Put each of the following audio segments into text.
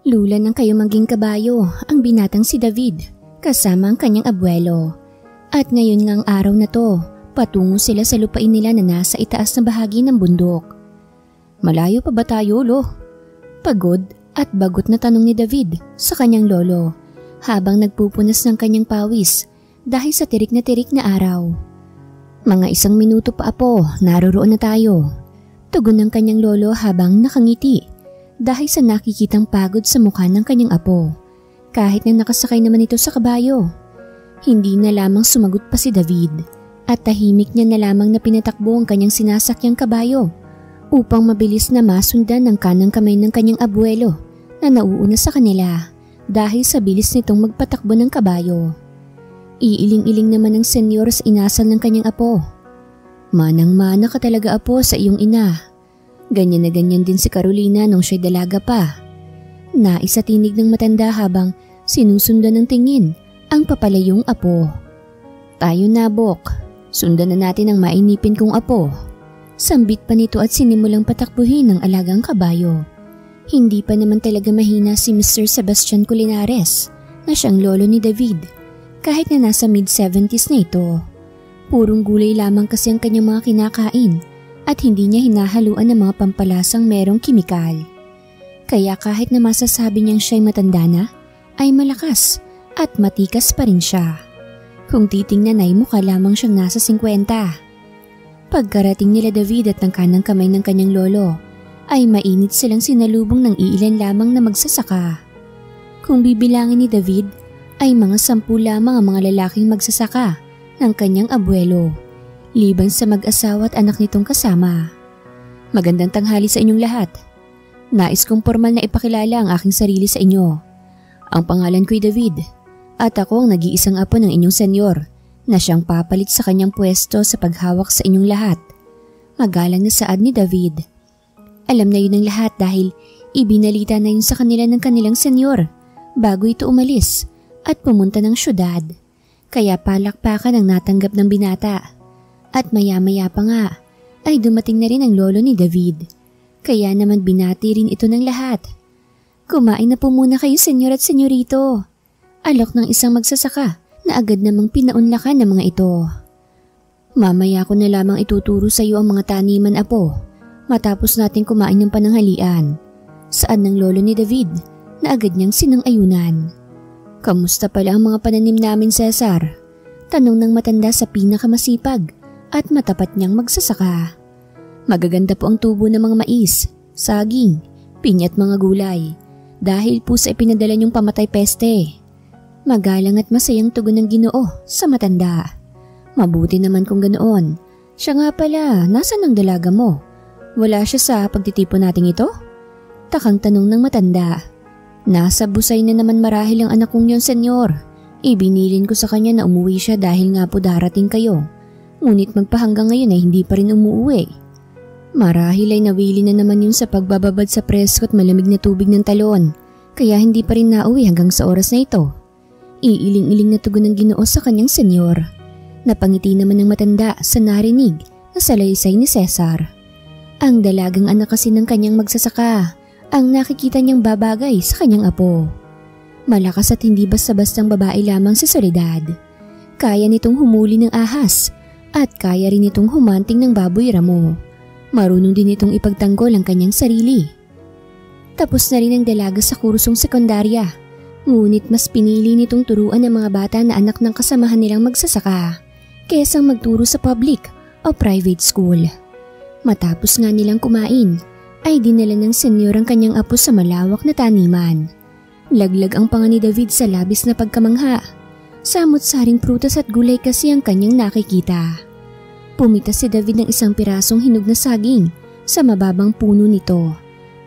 Lula ng kayo maging kabayo ang binatang si David kasama ang kanyang abuelo. At ngayon ngang araw na to, patungo sila sa lupain nila na nasa itaas na bahagi ng bundok. Malayo pa ba tayo, Lo? Pagod at bagot na tanong ni David sa kanyang lolo habang nagpupunas ng kanyang pawis dahil sa tirik na araw. Mga 1 minuto pa, Apo, naroroon na tayo. Tugon ng kanyang lolo habang nakangiti dahil sa nakikitang pagod sa mukha ng kanyang apo. Kahit na nakasakay naman ito sa kabayo. Hindi na lamang sumagot pa si David at tahimik niya na lamang na pinatakbo ang kanyang sinasakyang kabayo upang mabilis na masundan ng kanang kamay ng kanyang abuelo na nauuna sa kanila dahil sa bilis nitong magpatakbo ng kabayo. Iiling-iling naman ng senyor sa inasal ng kanyang apo. Manang-mana ka talaga, Apo, sa iyong ina. Ganyan na ganyan din si Carolina nung siya'y dalaga pa. Naisatinig ng matanda habang sinusundan ng tingin ang papalayong apo. Tayo na, Bok. Sundan na natin ang mainipin kong apo. Sambit pa nito at sinimulang patakbuhin ng alagang kabayo. Hindi pa naman talaga mahina si Mr. Sebastian Colinares na siyang lolo ni David kahit na nasa mid-70s na ito. Purong gulay lamang kasi ang kanyang mga kinakain at hindi niya hinahaluan ng mga pampalasang merong kimikal. Kaya kahit na masasabi niyang siya'y matanda na, ay malakas at matikas pa rin siya. Kung titingnan ay mukha lamang siyang nasa 50. Pagkarating nila David at ng kanang kamay ng kanyang lolo, ay mainit silang sinalubong ng iilan lamang na magsasaka. Kung bibilangin ni David, ay mga 10 lamang ang mga lalaking magsasaka ng kanyang abuelo. Liban sa mag-asawa at anak nitong kasama. Magandang tanghali sa inyong lahat. Nais kong formal na ipakilala ang aking sarili sa inyo. Ang pangalan ko'y David at ako ang nag-iisang apo ng inyong senyor na siyang papalit sa kanyang pwesto sa paghawak sa inyong lahat. Magalang na saad ni David. Alam na yun ng lahat dahil ibinalita na yun sa kanila ng kanilang senyor bago ito umalis at pumunta ng syudad. Kaya palakpakan ang natanggap ng binata. At maya-maya pa nga ay dumating na rin ang lolo ni David. Kaya naman binati rin ito ng lahat. Kumain na po muna kayo, senyor at senyorito. Alok ng isang magsasaka na agad namang pinaunlakan ng mga ito. Mamaya ko na lamang ituturo sa iyo ang mga taniman, Apo, matapos natin kumain ng pananghalian. Saan ng lolo ni David na agad niyang sinang-ayunan. Kamusta pala ang mga pananim namin, Cesar? Tanong ng matanda sa pinakamasipag at matapat niyang magsasaka. Magaganda po ang tubo ng mga mais, saging, pinya at mga gulay dahil po sa ipinadala niyong pamatay peste. Magalang at masayang tugon ng Ginoo sa matanda. Mabuti naman kung ganoon. Siya nga pala, nasan ang dalaga mo? Wala siya sa pagtitipon nating ito? Takang tanong ng matanda. Nasa busay na naman marahil ang anak kong yon, senyor. Ibinilin ko sa kanya na umuwi siya dahil nga po darating kayo. Ngunit magpahanggang ngayon ay hindi pa rin umuwi. Marahil ay nawili na naman yun sa pagbababad sa presko at malamig na tubig ng talon, kaya hindi pa rin nauwi hanggang sa oras na ito. Iiling-iling na tugon ng Ginoo sa kanyang senyor. Napangiti naman ng matanda sa narinig na salaysay ni Cesar. Ang dalagang anak kasi ng kanyang magsasaka ang nakikita niyang babagay sa kanyang apo. Malakas at hindi basta-bastang babae lamang si Soledad. Kaya nitong humuli ng ahas at kaya rin itong humanting ng baboy ramo. Marunong din itong ipagtanggol ang kanyang sarili. Tapos na rin ang dalaga sa kursong sekundarya. Ngunit mas pinili nitong turuan ng mga bata na anak ng kasamahan nilang magsasaka kaysa magturo sa public o private school. Matapos nga nilang kumain, ay dinala ng senyor ang kanyang apo sa malawak na taniman. Laglag ang panga ni David sa labis na pagkamangha. Samot-saring prutas at gulay kasi ang kanyang nakikita. Pumitas si David ng isang pirasong hinog na saging sa mababang puno nito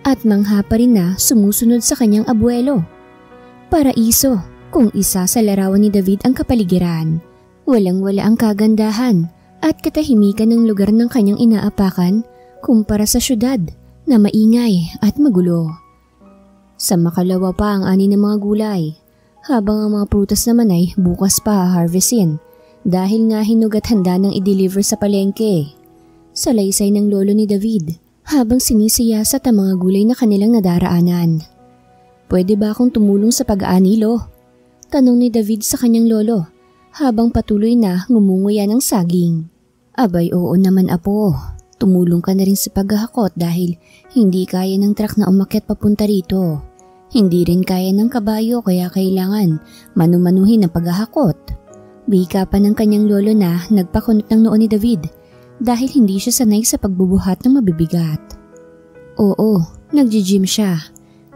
at mangha pa rin na sumusunod sa kanyang abuelo. Paraiso kung isa sa larawan ni David ang kapaligiran. Walang-wala ang kagandahan at katahimikan ng lugar ng kanyang inaapakan kumpara sa syudad na maingay at magulo. Sa makalawa pa ang ani ng mga gulay, habang ang mga prutas naman ay bukas pa harvestin dahil nga hinog at handa nang i-deliver sa palengke. Salaysay ng lolo ni David habang sinisiyasat ang mga gulay na kanilang nadaraanan. Pwede ba akong tumulong sa pag-aanilo? Tanong ni David sa kanyang lolo habang patuloy na ngumunguya ng saging. Abay oo naman apo, tumulong ka na rin sa paghahakot dahil hindi kaya ng truck na umakyat papunta rito. Hindi rin kaya ng kabayo kaya kailangan manumanuhin ang paghahakot. Wika pa ng kanyang lolo na nagpakunot ng noo ni David dahil hindi siya sanay sa pagbubuhat ng mabibigat. Oo, nagji-gym siya.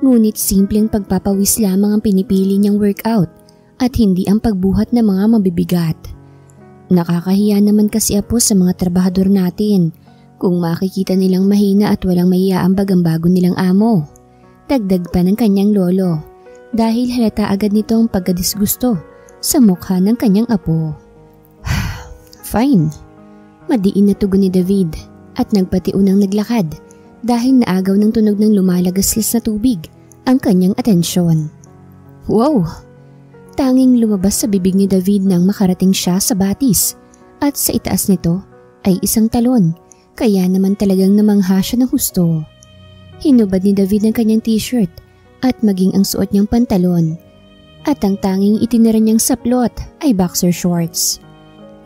Ngunit simpleng pagpapawis lamang ang pinipili niyang workout at hindi ang pagbuhat ng mga mabibigat. Nakakahiya naman kasi apo sa mga trabahador natin kung makikita nilang mahina at walang maiaambag ang bago nilang amo. Dagdag pa ng kanyang lolo dahil halata agad nito ang pagkadisgusto sa mukha ng kanyang apo. Fine. Madiin na tugon ni David at nagpatiunang naglakad dahil naagaw ng tunog ng lumalagaslas na tubig ang kanyang atensyon. Wow! Tanging lumabas sa bibig ni David nang makarating siya sa batis at sa itaas nito ay isang talon kaya naman talagang namangha siya ng husto. Hinubad ni David ang kanyang t-shirt at maging ang suot niyang pantalon at ang tanging itinira niyang saplot ay boxer shorts.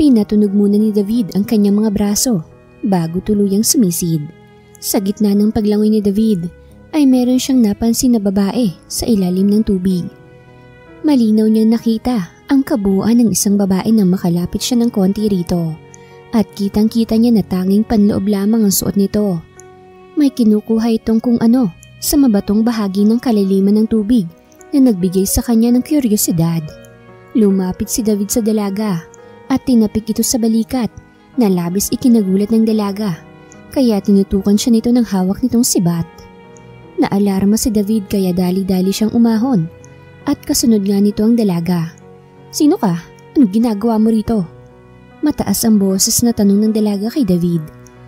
Pinatunog muna ni David ang kanyang mga braso bago tuluyang sumisid. Sa gitna ng paglangoy ni David ay meron siyang napansin na babae sa ilalim ng tubig. Malinaw niyang nakita ang kabuuan ng isang babae nang makalapit siya ng konti rito at kitang-kita niya na tanging panloob lamang ang suot nito. May kinukuha itong kung ano sa mabatong bahagi ng kalaliman ng tubig na nagbigay sa kanya ng kuryosidad. Lumapit si David sa dalaga at tinapik ito sa balikat na labis ikinagulat ng dalaga kaya tinutukan siya nito ng hawak nitong sibat. Naalarma si David kaya dali-dali siyang umahon at kasunod nga nito ang dalaga. Sino ka? Anong ginagawa mo rito? Mataas ang boses na tanong ng dalaga kay David.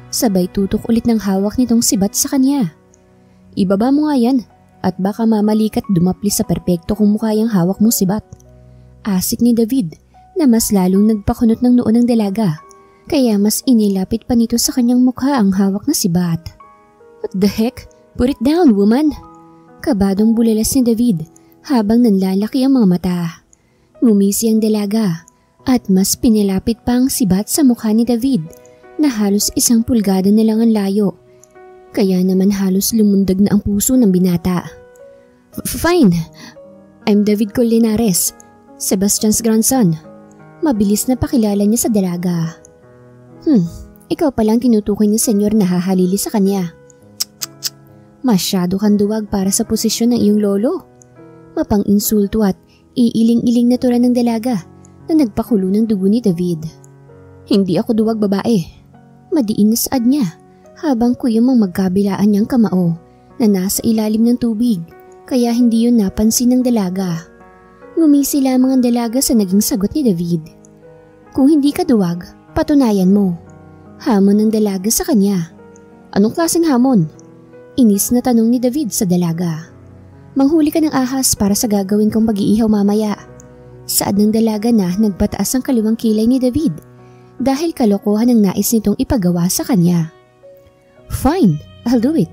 Sabay tutok ulit ng hawak nitong sibat sa kanya. Ibaba mo nga yan at baka mamalikat dumapli sa perpekto kung mukha yung hawak mong sibat. Asik ni David na mas lalong nagpakunot ng noo ng dalaga kaya mas inilapit pa nito sa kanyang mukha ang hawak na sibat. What the heck? Put it down, woman! Kabadong bulalas ni David habang nanlalaki ang mga mata. Ngumisi ang dalaga at mas pinilapit pa ang sibat sa mukha ni David na halos 1 pulgada na lang ang layo. Kaya naman halos lumundag na ang puso ng binata. Fine, I'm David Colinares, Sebastian's grandson. Mabilis na pakilala niya sa dalaga. Ikaw palang tinutukoy ni senyor na hahalili sa kanya. Masyado kang duwag para sa posisyon ng iyong lolo. Mapang-insulto at iiling-iling na turan ng dalaga na nagpakulo ng dugo ni David. Hindi ako duwag babae. Madiin na saad niya habang kuyumang magkabilaan niyang kamao na nasa ilalim ng tubig kaya hindi yun napansin ng dalaga. Ngumisi lamang ang dalaga sa naging sagot ni David. Kung hindi ka duwag, patunayan mo. Hamon ng dalaga sa kanya. Anong klaseng hamon? Inis na tanong ni David sa dalaga. Manghuli ka ng ahas para sa gagawin kong pag-iihaw mamaya. Saad ng dalaga na nagpataas ang kaliwang kilay ni David dahil kalokohan ang nais nitong ipagawa sa kanya. Fine, I'll do it.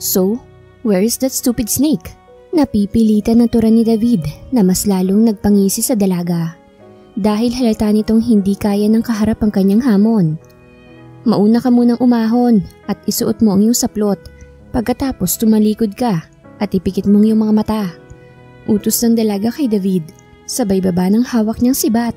So, where is that stupid snake? Napipilitan ng turan ni David na mas lalong nagpangisi sa dalaga dahil halata nitong hindi kaya ng kaharap ang kanyang hamon. Mauna ka munang umahon at isuot mo ang iyong saplot. Pagkatapos tumalikod ka at ipikit mong iyong mga mata. Utos ng dalaga kay David, sabay baba ng hawak niyang sibat.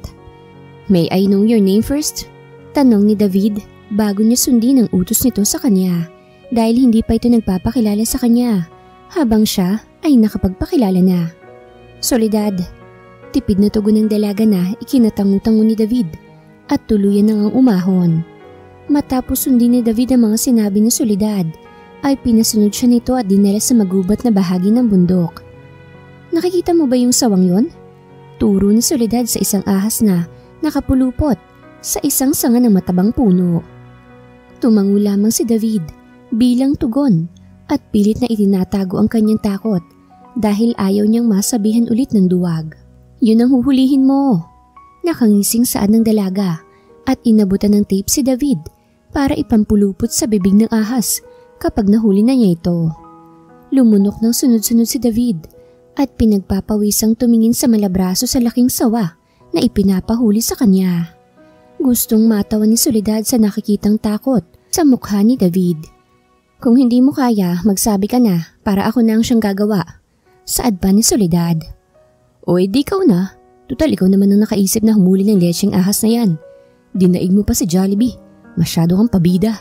May I know your name first? Tanong ni David bago niya sundin ang utos nito sa kanya dahil hindi pa ito nagpapakilala sa kanya habang siya ay nakapagpakilala na. Soledad. Tipid na tugon ng dalaga na ikinatangutango ni David at tuluyan na ngang umahon. Matapos sundin ni David ang mga sinabi ni Soledad, ay pinasunod siya nito at dinala sa magubat na bahagi ng bundok. Nakikita mo ba yung sawang yon? Turo ni Soledad sa isang ahas na nakapulupot sa isang sanga ng matabang puno. Tumango lamang si David bilang tugon at pilit na itinatago ang kanyang takot dahil ayaw niyang masabihan ulit ng duwag. Yun ang huhulihin mo. Nakangising saad ng dalaga at inabutan ng tape si David para ipampulupot sa bibig ng ahas kapag nahuli na niya ito. Lumunok ng sunod-sunod si David at pinagpapawisang tumingin sa malabraso sa laking sawa na ipinapahuli sa kanya. Gustong matawa ni Soledad sa nakikitang takot sa mukha ni David. Kung hindi mo kaya, magsabi ka na para ako na ang siyang gagawa. Saad pa ni Soledad. O edi ikaw na. Tutal ikaw naman ang nakaisip na humuli ng lecheng ahas na yan. Dinaig mo pa si Jollibee. Masyado kang pabida.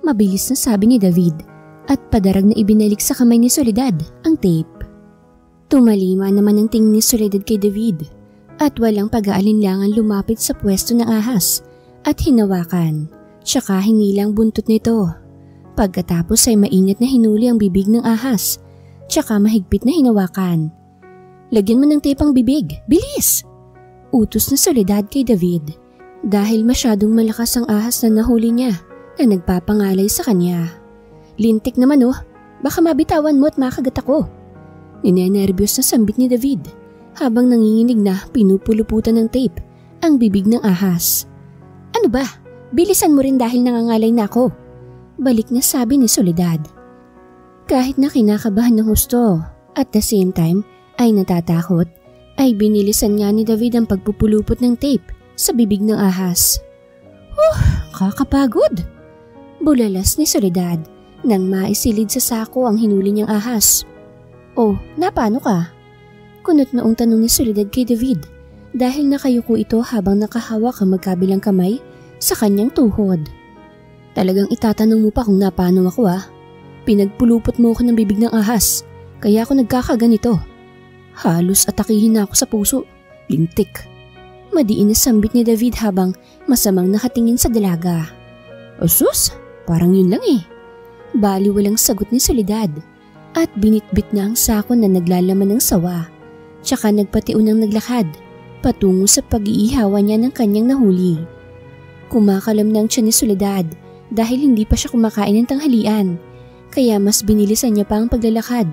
Mabilis na sabi ni David at padarag na ibinalik sa kamay ni Soledad ang tape. Tumalima naman ang tingin ni Soledad kay David at walang pag-aalinlangan lumapit sa pwesto ng ahas at hinawakan. Tsaka hinilang buntot nito. Pagkatapos ay maingat na hinuli ang bibig ng ahas, tsaka mahigpit na hinawakan. Lagyan mo ng tape ang bibig, bilis! Utos na Soledad kay David dahil masyadong malakas ang ahas na nahuli niya na nagpapangalay sa kanya. Lintik naman baka mabitawan mo at makagat ako. Ninenervyos na sambit ni David habang nanginginig na pinupuluputan ng tape ang bibig ng ahas. Ano ba? Bilisan mo rin dahil nangangalay na ako. Balik na sabi ni Soledad. Kahit na kinakabahan ng husto at the same time ay natatakot, ay binilisan nga ni David ang pagpupulupot ng tape sa bibig ng ahas. Kakapagod! Bulalas ni Soledad nang maisilid sa sako ang hinuli niyang ahas. Napano ka? Kunot noong tanong ni Soledad kay David dahil nakayuko ito habang nakahawak ang magkabilang kamay sa kanyang tuhod. Talagang itatanong mo pa kung napano ako Pinagpulupot mo ako ng bibig ng ahas, kaya ako nagkakaganito. Halos atakihin na ako sa puso. Lintik. Madiin na sambit ni David habang masamang nakatingin sa dalaga. Sus, parang yun lang Bali walang sagot ni Soledad at binitbit na ang sako na naglalaman ng sawa. Tsaka nagpatiunang naglakad patungo sa pag-iihawa niya ng kanyang nahuli. Kumakalam na ang tiyan ni Soledad dahil hindi pa siya kumakain ng tanghalian, kaya mas binilisan niya pa ang paglalakad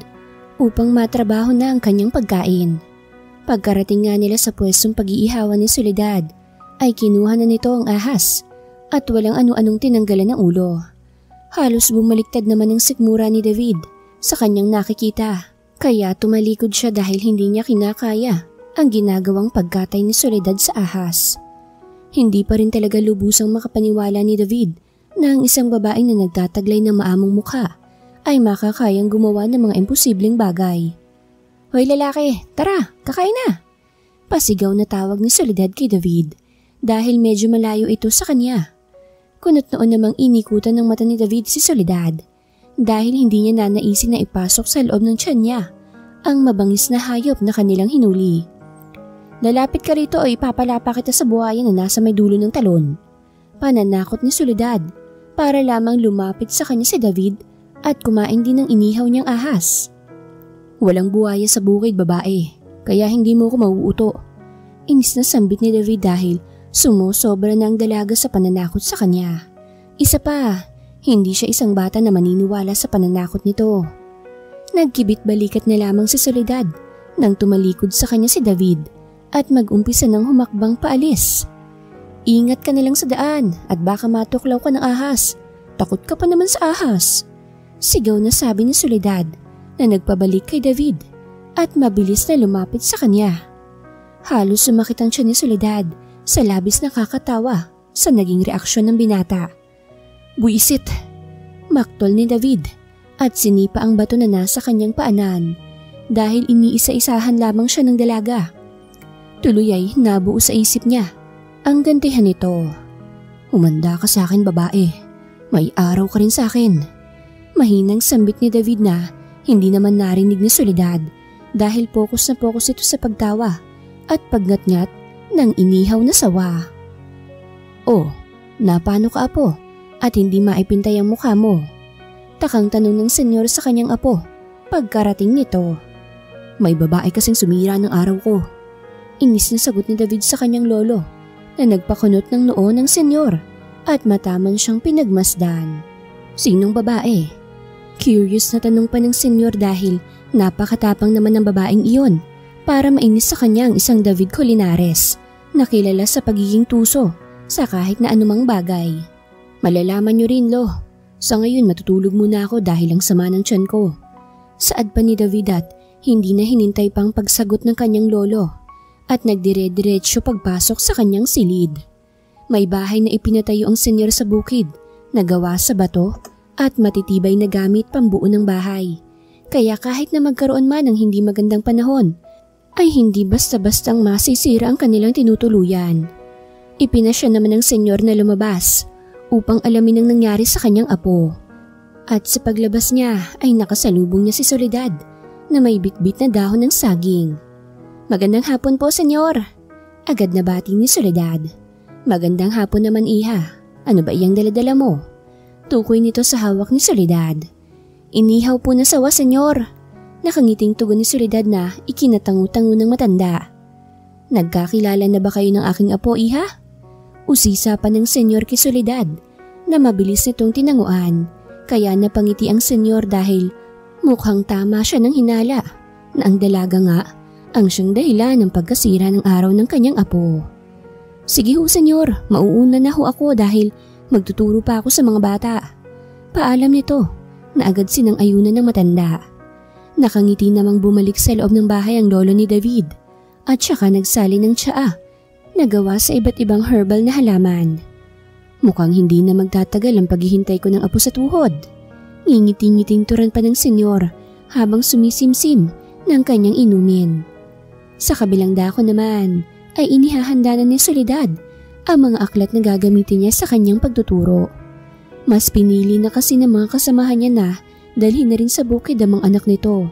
upang matrabaho na ang kanyang pagkain. Pagkarating nga nila sa pwestong pag-iihawan ni Soledad, ay kinuha na nito ang ahas at walang ano-anong tinanggalan ng ulo. Halos bumaliktad naman ang sikmura ni David sa kanyang nakikita, kaya tumalikod siya dahil hindi niya kinakaya ang ginagawang pagkatay ni Soledad sa ahas. Hindi pa rin talaga lubusang makapaniwala ni David na ang isang babaeng na nagtataglay ng maamong mukha ay makakayang gumawa ng mga imposibleng bagay. Hoy lalaki, tara, kakain na! Pasigaw na tawag ni Soledad kay David dahil medyo malayo ito sa kanya. Kunot noon namang inikutan ng mata ni David si Soledad dahil hindi niya nanaisin na ipasok sa loob ng tiyan niya ang mabangis na hayop na kanilang hinuli. Lalapit ka rito o ipapalapa kita sa buhaya na nasa may dulo ng talon. Pananakot ni Soledad para lamang lumapit sa kanya si David at kumain din ng inihaw niyang ahas. Walang buhaya sa bukid babae, kaya hindi mo ko mauuto. Inis na sambit ni David dahil sumusobra na ang dalaga sa pananakot sa kanya. Isa pa, hindi siya isang bata na maniniwala sa pananakot nito. Nagkibit balikat na lamang si Soledad nang tumalikod sa kanya si David at mag-umpisa ng humakbang paalis. Ingat ka na lang sa daan at baka matuklaw ka ng ahas. Takot ka pa naman sa ahas. Sigaw na sabi ni Soledad na nagpabalik kay David at mabilis na lumapit sa kanya. Halos sumakit ang tiyan ni Soledad sa labis na kakatawa sa naging reaksyon ng binata. Buisit! Maktol ni David at sinipa ang bato na nasa kanyang paanan dahil iniisa-isahan lamang siya ng dalaga. Tuloy ay nabuo sa isip niya ang gantihan nito. Humanda ka sa akin babae, may araw ka rin sa akin. Mahinang sambit ni David na hindi naman narinig ni Soledad dahil focus na focus ito sa pagtawa at pagngat-ngat ng inihaw na sawa. Napano ka apo at hindi maipintay ang mukha mo? Takang tanong ng senyor sa kanyang apo pagkarating nito. May babae kasing sumira ng araw ko. Inis na sagot ni David sa kanyang lolo na nagpakunot ng noo ng senyor at mataman siyang pinagmasdan. Sinong babae? Curious na tanong pa ng senyor dahil napakatapang naman ng babaeng iyon para mainis sa kanya ang isang David Colinares na kilala sa pagiging tuso sa kahit na anumang bagay. Malalaman niyo rin lo, sa ngayon matutulog muna ako dahil ang sama ng tiyan ko. Saad pa ni David at Hindi na hinintay pang pagsagot ng kanyang lolo at nagdire-diretso pagpasok sa kanyang silid. May bahay na ipinatayo ang senyor sa bukid na gawa sa bato at matitibay na gamit pambuo ng bahay. Kaya kahit na magkaroon man ng hindi magandang panahon, ay hindi basta-bastang masisira ang kanilang tinutuluyan. Ipinasya naman ng senyor na lumabas upang alamin ang nangyari sa kanyang apo. At sa paglabas niya ay nakasalubong niya si Soledad na may bitbit na dahon ng saging. "Magandang hapon po, senyor." Agad na bati ni Soledad. "Magandang hapon naman, iha. Ano ba iyang daladala mo?" Tukoy nito sa hawak ni Soledad. "Inihaw po na sawa, senyor." Nakangiting tugon ni Soledad na ikinatangu-tango ng matanda. "Nagkakilala na ba kayo ng aking apo, iha?" Usisa pa ng senyor kay Soledad na mabilis nitong tinanguan, kaya napangiti ang senyor dahil mukhang tama siya ng hinala na ang dalaga nga ang siyang dahilan ng pagkasira ng araw ng kanyang apo. "Sige ho, senyor, mauuna na ho ako dahil magtuturo pa ako sa mga bata." Paalam nito na agad sinang-ayunan ng matanda. Nakangiti namang bumalik sa loob ng bahay ang lolo ni David at saka nagsali ng tsaa na gawa sa iba't ibang herbal na halaman. "Mukhang hindi na magtatagal ang paghihintay ko ng apo sa tuhod." Ngingiti-ngiting turan pa ng senyor habang sumisimsim ng kanyang inumin. Sa kabilang dako naman ay inihahanda na ni Soledad ang mga aklat na gagamitin niya sa kanyang pagtuturo. Mas pinili na kasi ng mga kasamahan niya na dalhin na rin sa bukid ang mga anak nito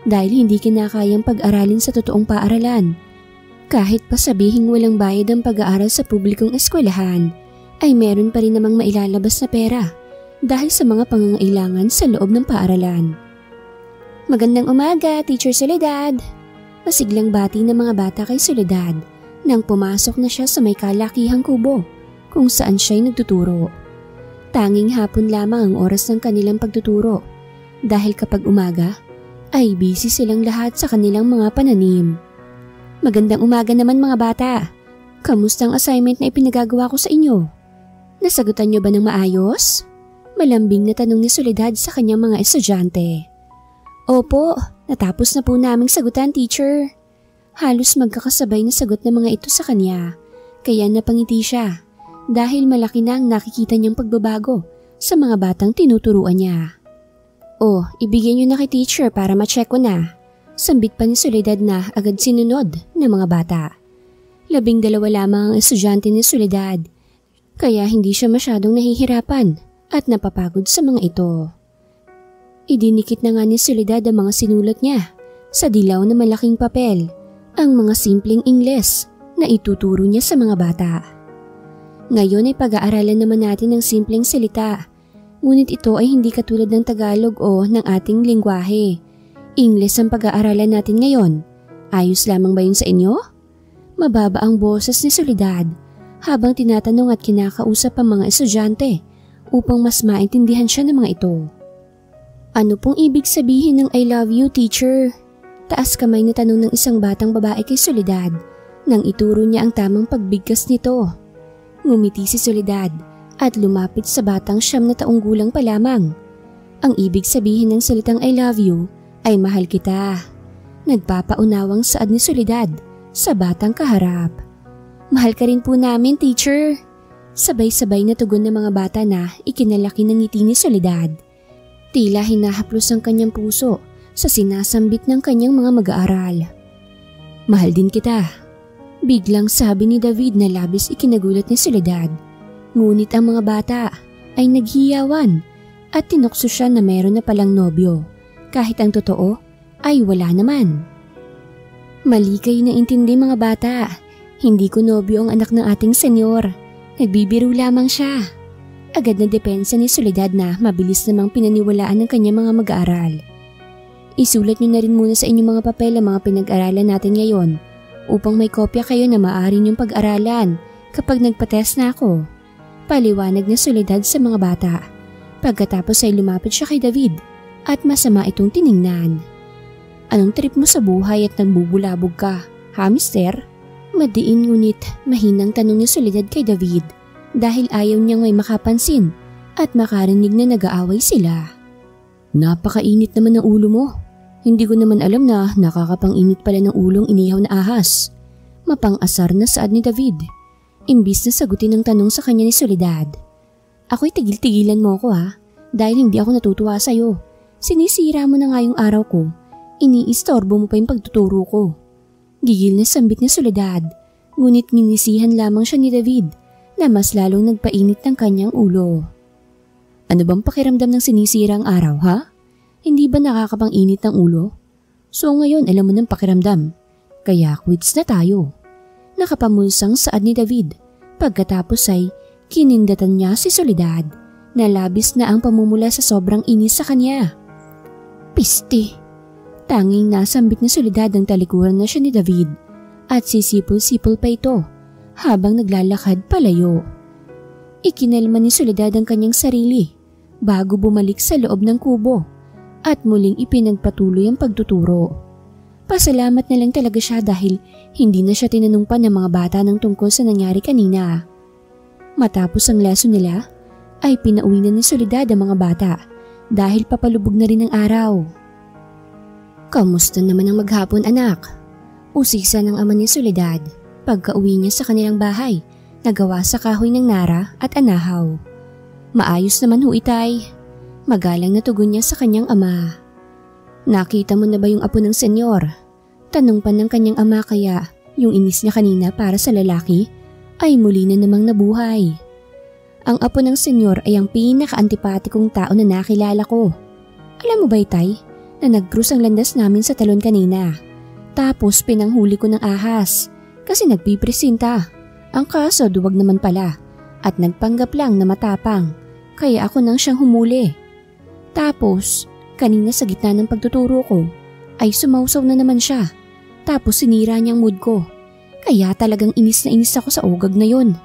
dahil hindi kinakayang pag-aralin sa totoong paaralan. Kahit pa sabihing walang bayad ang pag-aaral sa publikong eskwelahan, ay meron pa rin namang mailalabas na pera dahil sa mga pangangailangan sa loob ng paaralan. "Magandang umaga, Teacher Soledad." Masiglang bati ng mga bata kay Soledad nang pumasok na siya sa may kalakihang kubo kung saan siya'y nagtuturo. Tanging hapon lamang ang oras ng kanilang pagtuturo dahil kapag umaga ay busy silang lahat sa kanilang mga pananim. "Magandang umaga naman mga bata. Kamusta ang assignment na ipinagagawa ko sa inyo? Nasagutan niyo ba ng maayos?" Malambing na tanong ni Soledad sa kanyang mga estudyante. "Opo, natapos na po naming sagutan, teacher." Halos magkakasabay na sagot ng mga ito sa kanya, kaya napangiti siya dahil malaki na ang nakikita niyang pagbabago sa mga batang tinuturuan niya. "Oh, ibigay niyo na kay teacher para ma-check ko na." Sambit pa ni Soledad na agad sinunod ng mga bata. 12 lamang ang estudyante ni Soledad, kaya hindi siya masyadong nahihirapan at napapagod sa mga ito. Idinikit na nga ni Soledad ang mga sinulat niya sa dilaw na malaking papel, ang mga simpleng Ingles na ituturo niya sa mga bata. Ngayon ay pag-aaralan naman natin ng simpleng salita, ngunit ito ay hindi katulad ng Tagalog o ng ating lingwahe. Ingles ang pag-aaralan natin ngayon. Ayos lamang ba yun sa inyo? Mababa ang boses ni Soledad habang tinatanong at kinakausap ang mga estudyante upang mas maintindihan siya ng mga ito. "Ano pong ibig sabihin ng I love you, teacher?" Taas kamay na tanong ng isang batang babae kay Soledad nang ituro niya ang tamang pagbigkas nito. Ngumiti si Soledad at lumapit sa batang 9 na taong gulang pa lamang. Ang ibig sabihin ng salitang I love you ay mahal kita. Nagpapaunawang saad ni Soledad sa batang kaharap. "Mahal ka rin po namin, teacher." Sabay-sabay na tugon ng mga bata na ikinalaki ng ngiti ni Soledad. Tila hinahaplos ang kanyang puso sa sinasambit ng kanyang mga mag-aaral. "Mahal din kita." Biglang sabi ni David na labis ikinagulat ni Soledad. Ngunit ang mga bata ay naghiyawan at tinukso siya na meron na palang nobyo, kahit ang totoo ay wala naman. "Mali kayo na intindi mga bata. Hindi ko nobyo ang anak ng ating senyor. Nagbibiro lamang siya." Agad na depensa ni Soledad na mabilis namang pinaniwalaan ng kanyang mga mag-aaral. "Isulat niyo na rin muna sa inyong mga papel ang mga pinag-aralan natin ngayon upang may kopya kayo na maaari niyong pag-aralan kapag nagpa-test na ako." Paliwanag ni Soledad sa mga bata. Pagkatapos ay lumapit siya kay David at masama itong tiningnan. "Anong trip mo sa buhay at nagbubulabog ka, ha mister?" Madiin ngunit mahinang tanong ni Soledad kay David dahil ayaw niyang may makapansin at makarinig na nag-aaway sila. "Napakainit naman ng ulo mo. Hindi ko naman alam na nakakapang-init pala ng ulong inihaw na ahas. Mapang-asar na saad ni David. Imbis na sagutin ang tanong sa kanya ni Soledad. Ako'y tigil-tigilan mo ako dahil hindi ako natutuwa sa'yo. Sinisira mo na nga yung araw ko. Iniistorbo mo pa yung pagtuturo ko. Gigil na sambit ni Soledad, ngunit nginisihan lamang siya ni David na mas lalong nagpainit ng kanyang ulo. Ano bang pakiramdam ng sinisira ang araw, ha? Hindi ba nakakapang-init ng ulo? So ngayon alam mo ng pakiramdam, kaya quits na tayo. Nakapamulsang saad ni David. Pagkatapos ay kinindatan niya si Soledad na labis na ang pamumula sa sobrang inis sa kanya. Piste! Tanging nasambit ni Soledad ang talikuran na siya ni David at sisipol-sipol pa ito habang naglalakad palayo. Ikinalma ni Soledad ang kanyang sarili bago bumalik sa loob ng kubo at muling ipinagpatuloy ang pagtuturo. Pasalamat na lang talaga siya dahil hindi na siya tinanong pa ng mga bata ng tungkol sa nangyari kanina. Matapos ang lesson nila, ay pinauwi na ni Soledad ang mga bata dahil papalubog na rin ang araw. Kamusta naman ang maghapon, anak? Usisa ng ama ni Soledad pagka-uwi niya sa kanilang bahay na gawa sa kahoy ng nara at anahaw. Maayos naman ho, itay. Magalang na tugon niya sa kanyang ama. Nakita mo na ba yung apo ng senyor? Tanong pa ng kanyang ama, kaya yung inis niya kanina para sa lalaki ay muli na namang nabuhay. Ang apo ng senyor ay ang pinaka-antipatikong tao na nakilala ko. Alam mo ba, itay, na nag-cruise ang landas namin sa talon kanina. Tapos pinanghuli ko ng ahas kasi nagpipresinta. Ang kaso duwag naman pala at nagpanggap lang na matapang, kaya ako nang siyang humuli. Tapos kanina sa gitna ng pagtuturo ko ay sumausaw na naman siya. Tapos sinira niyang mood ko. Kaya talagang inis na inis ako sa ugag na yon.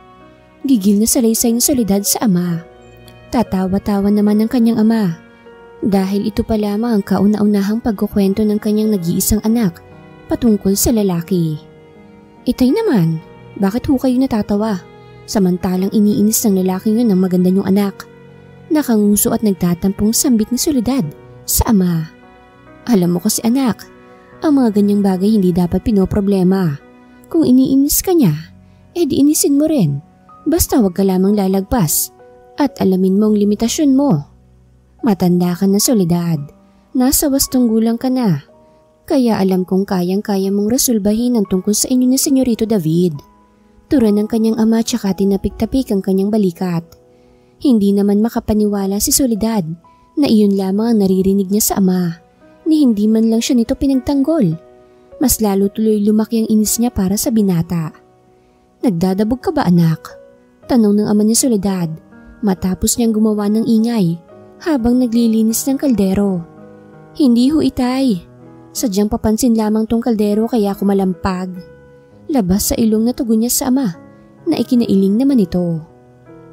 Gigil na salaysay ni Soledad sa ama. Tatawa-tawa naman ng kanyang ama. Dahil ito pa lamang ang kauna-unahang pagkukwento ng kanyang nag-iisang anak patungkol sa lalaki. Itay naman, bakit ho kayo natatawa? Samantalang iniinis ng lalaking yun ang maganda niyong anak. Nakanguso at nagtatampong sambit ni Soledad sa ama. Alam mo kasi, anak, ang mga ganyang bagay hindi dapat pinoproblema. Kung iniinis ka niya, di inisin mo rin. Basta wag ka lamang lalagpas at alamin mo ang limitasyon mo. Matanda ka na, Soledad. Nasa wastong gulang ka na. Kaya alam kong kayang-kaya mong resolbahin ang tungkol sa inyo ni Senyorito David. Tura ng kanyang ama tsaka tinapik-tapik ang kanyang balikat. Hindi naman makapaniwala si Soledad na iyon lamang ang naririnig niya sa ama, ni hindi man lang siya nito pinagtanggol. Mas lalo tuloy lumaki ang inis niya para sa binata. Nagdadabog ka ba, anak? Tanong ng ama ni Soledad matapos niyang gumawa ng ingay habang naglilinis ng kaldero. Hindi ho, itay. Sadyang papansin lamang tong kaldero kaya ako malampag. Labas sa ilong na tugon niya sa ama na ikinailing naman ito.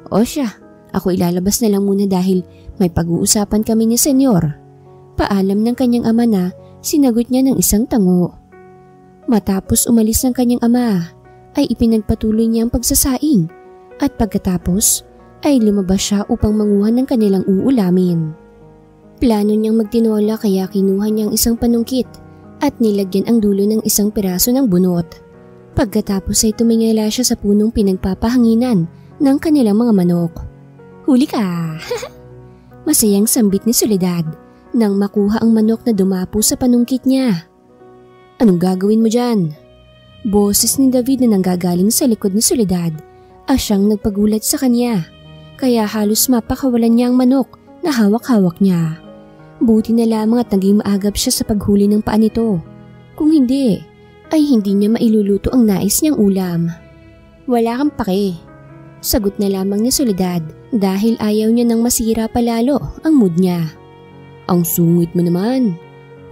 O siya, ako ilalabas na lang muna dahil may pag-uusapan kami ni Senyor. Paalam ng kanyang ama na sinagot niya ng isang tango. Matapos umalis ng kanyang ama ay ipinagpatuloy niya ang pagsasaing at pagkatapos ay lumabas siya upang manguha ng kanilang uulamin. Plano niyang magtinola kaya kinuha niyang isang panungkit at nilagyan ang dulo ng isang piraso ng bunot. Pagkatapos ay tumingala siya sa punong pinagpapahanginan ng kanilang mga manok. Huli ka! Masayang sambit ni Soledad nang makuha ang manok na dumapo sa panungkit niya. Anong gagawin mo dyan? Boses ni David na nanggagaling sa likod ni Soledad siyang nagpagulat sa kanya. Kaya halos mapakawalan niya ang manok na hawak-hawak niya. Buti na lamang at naging maagap siya sa paghuli ng paa nito. Kung hindi, ay hindi niya mailuluto ang nais niyang ulam. Wala kang pake. Sagot na lamang ni Soledad dahil ayaw niya nang masira palalo ang mood niya. Ang sungit mo naman.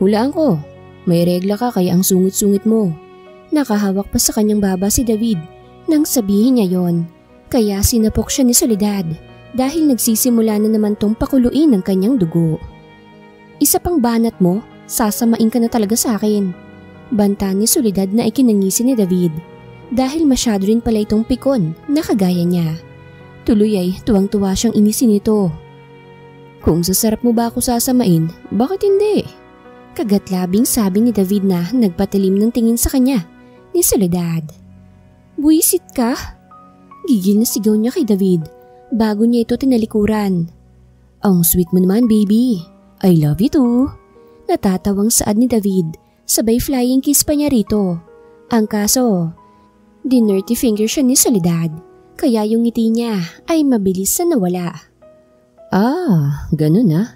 Hulaan ko, may regla ka kaya ang sungit-sungit mo. Nakahawak pa sa kanyang baba si David nang sabihin niya yon. Kaya sinapok siya ni Soledad dahil nagsisimula na naman tong pakuluin ng kanyang dugo. Isa pang banat mo, sasamain ka na talaga sa akin. Banta ni Soledad na ikinangisi ni David dahil masyado rin pala itong pikon na kagaya niya. Tuloy ay tuwang-tuwa siyang inisin ito. Kung sa sarap mo ba ako sasamain, bakit hindi? Kagatlabing sabi ni David na nagpatalim ng tingin sa kanya ni Soledad. Buwisit ka? Gigil na sigaw niya kay David bago niya ito tinalikuran. Ang sweet mo naman, baby. I love you too. Natatawang saad ni David, sabay flying kiss pa niya rito. Ang kaso, dinirty finger siya ni Soledad, kaya yung ngiti niya ay mabilis na nawala. Ah, ganun ah.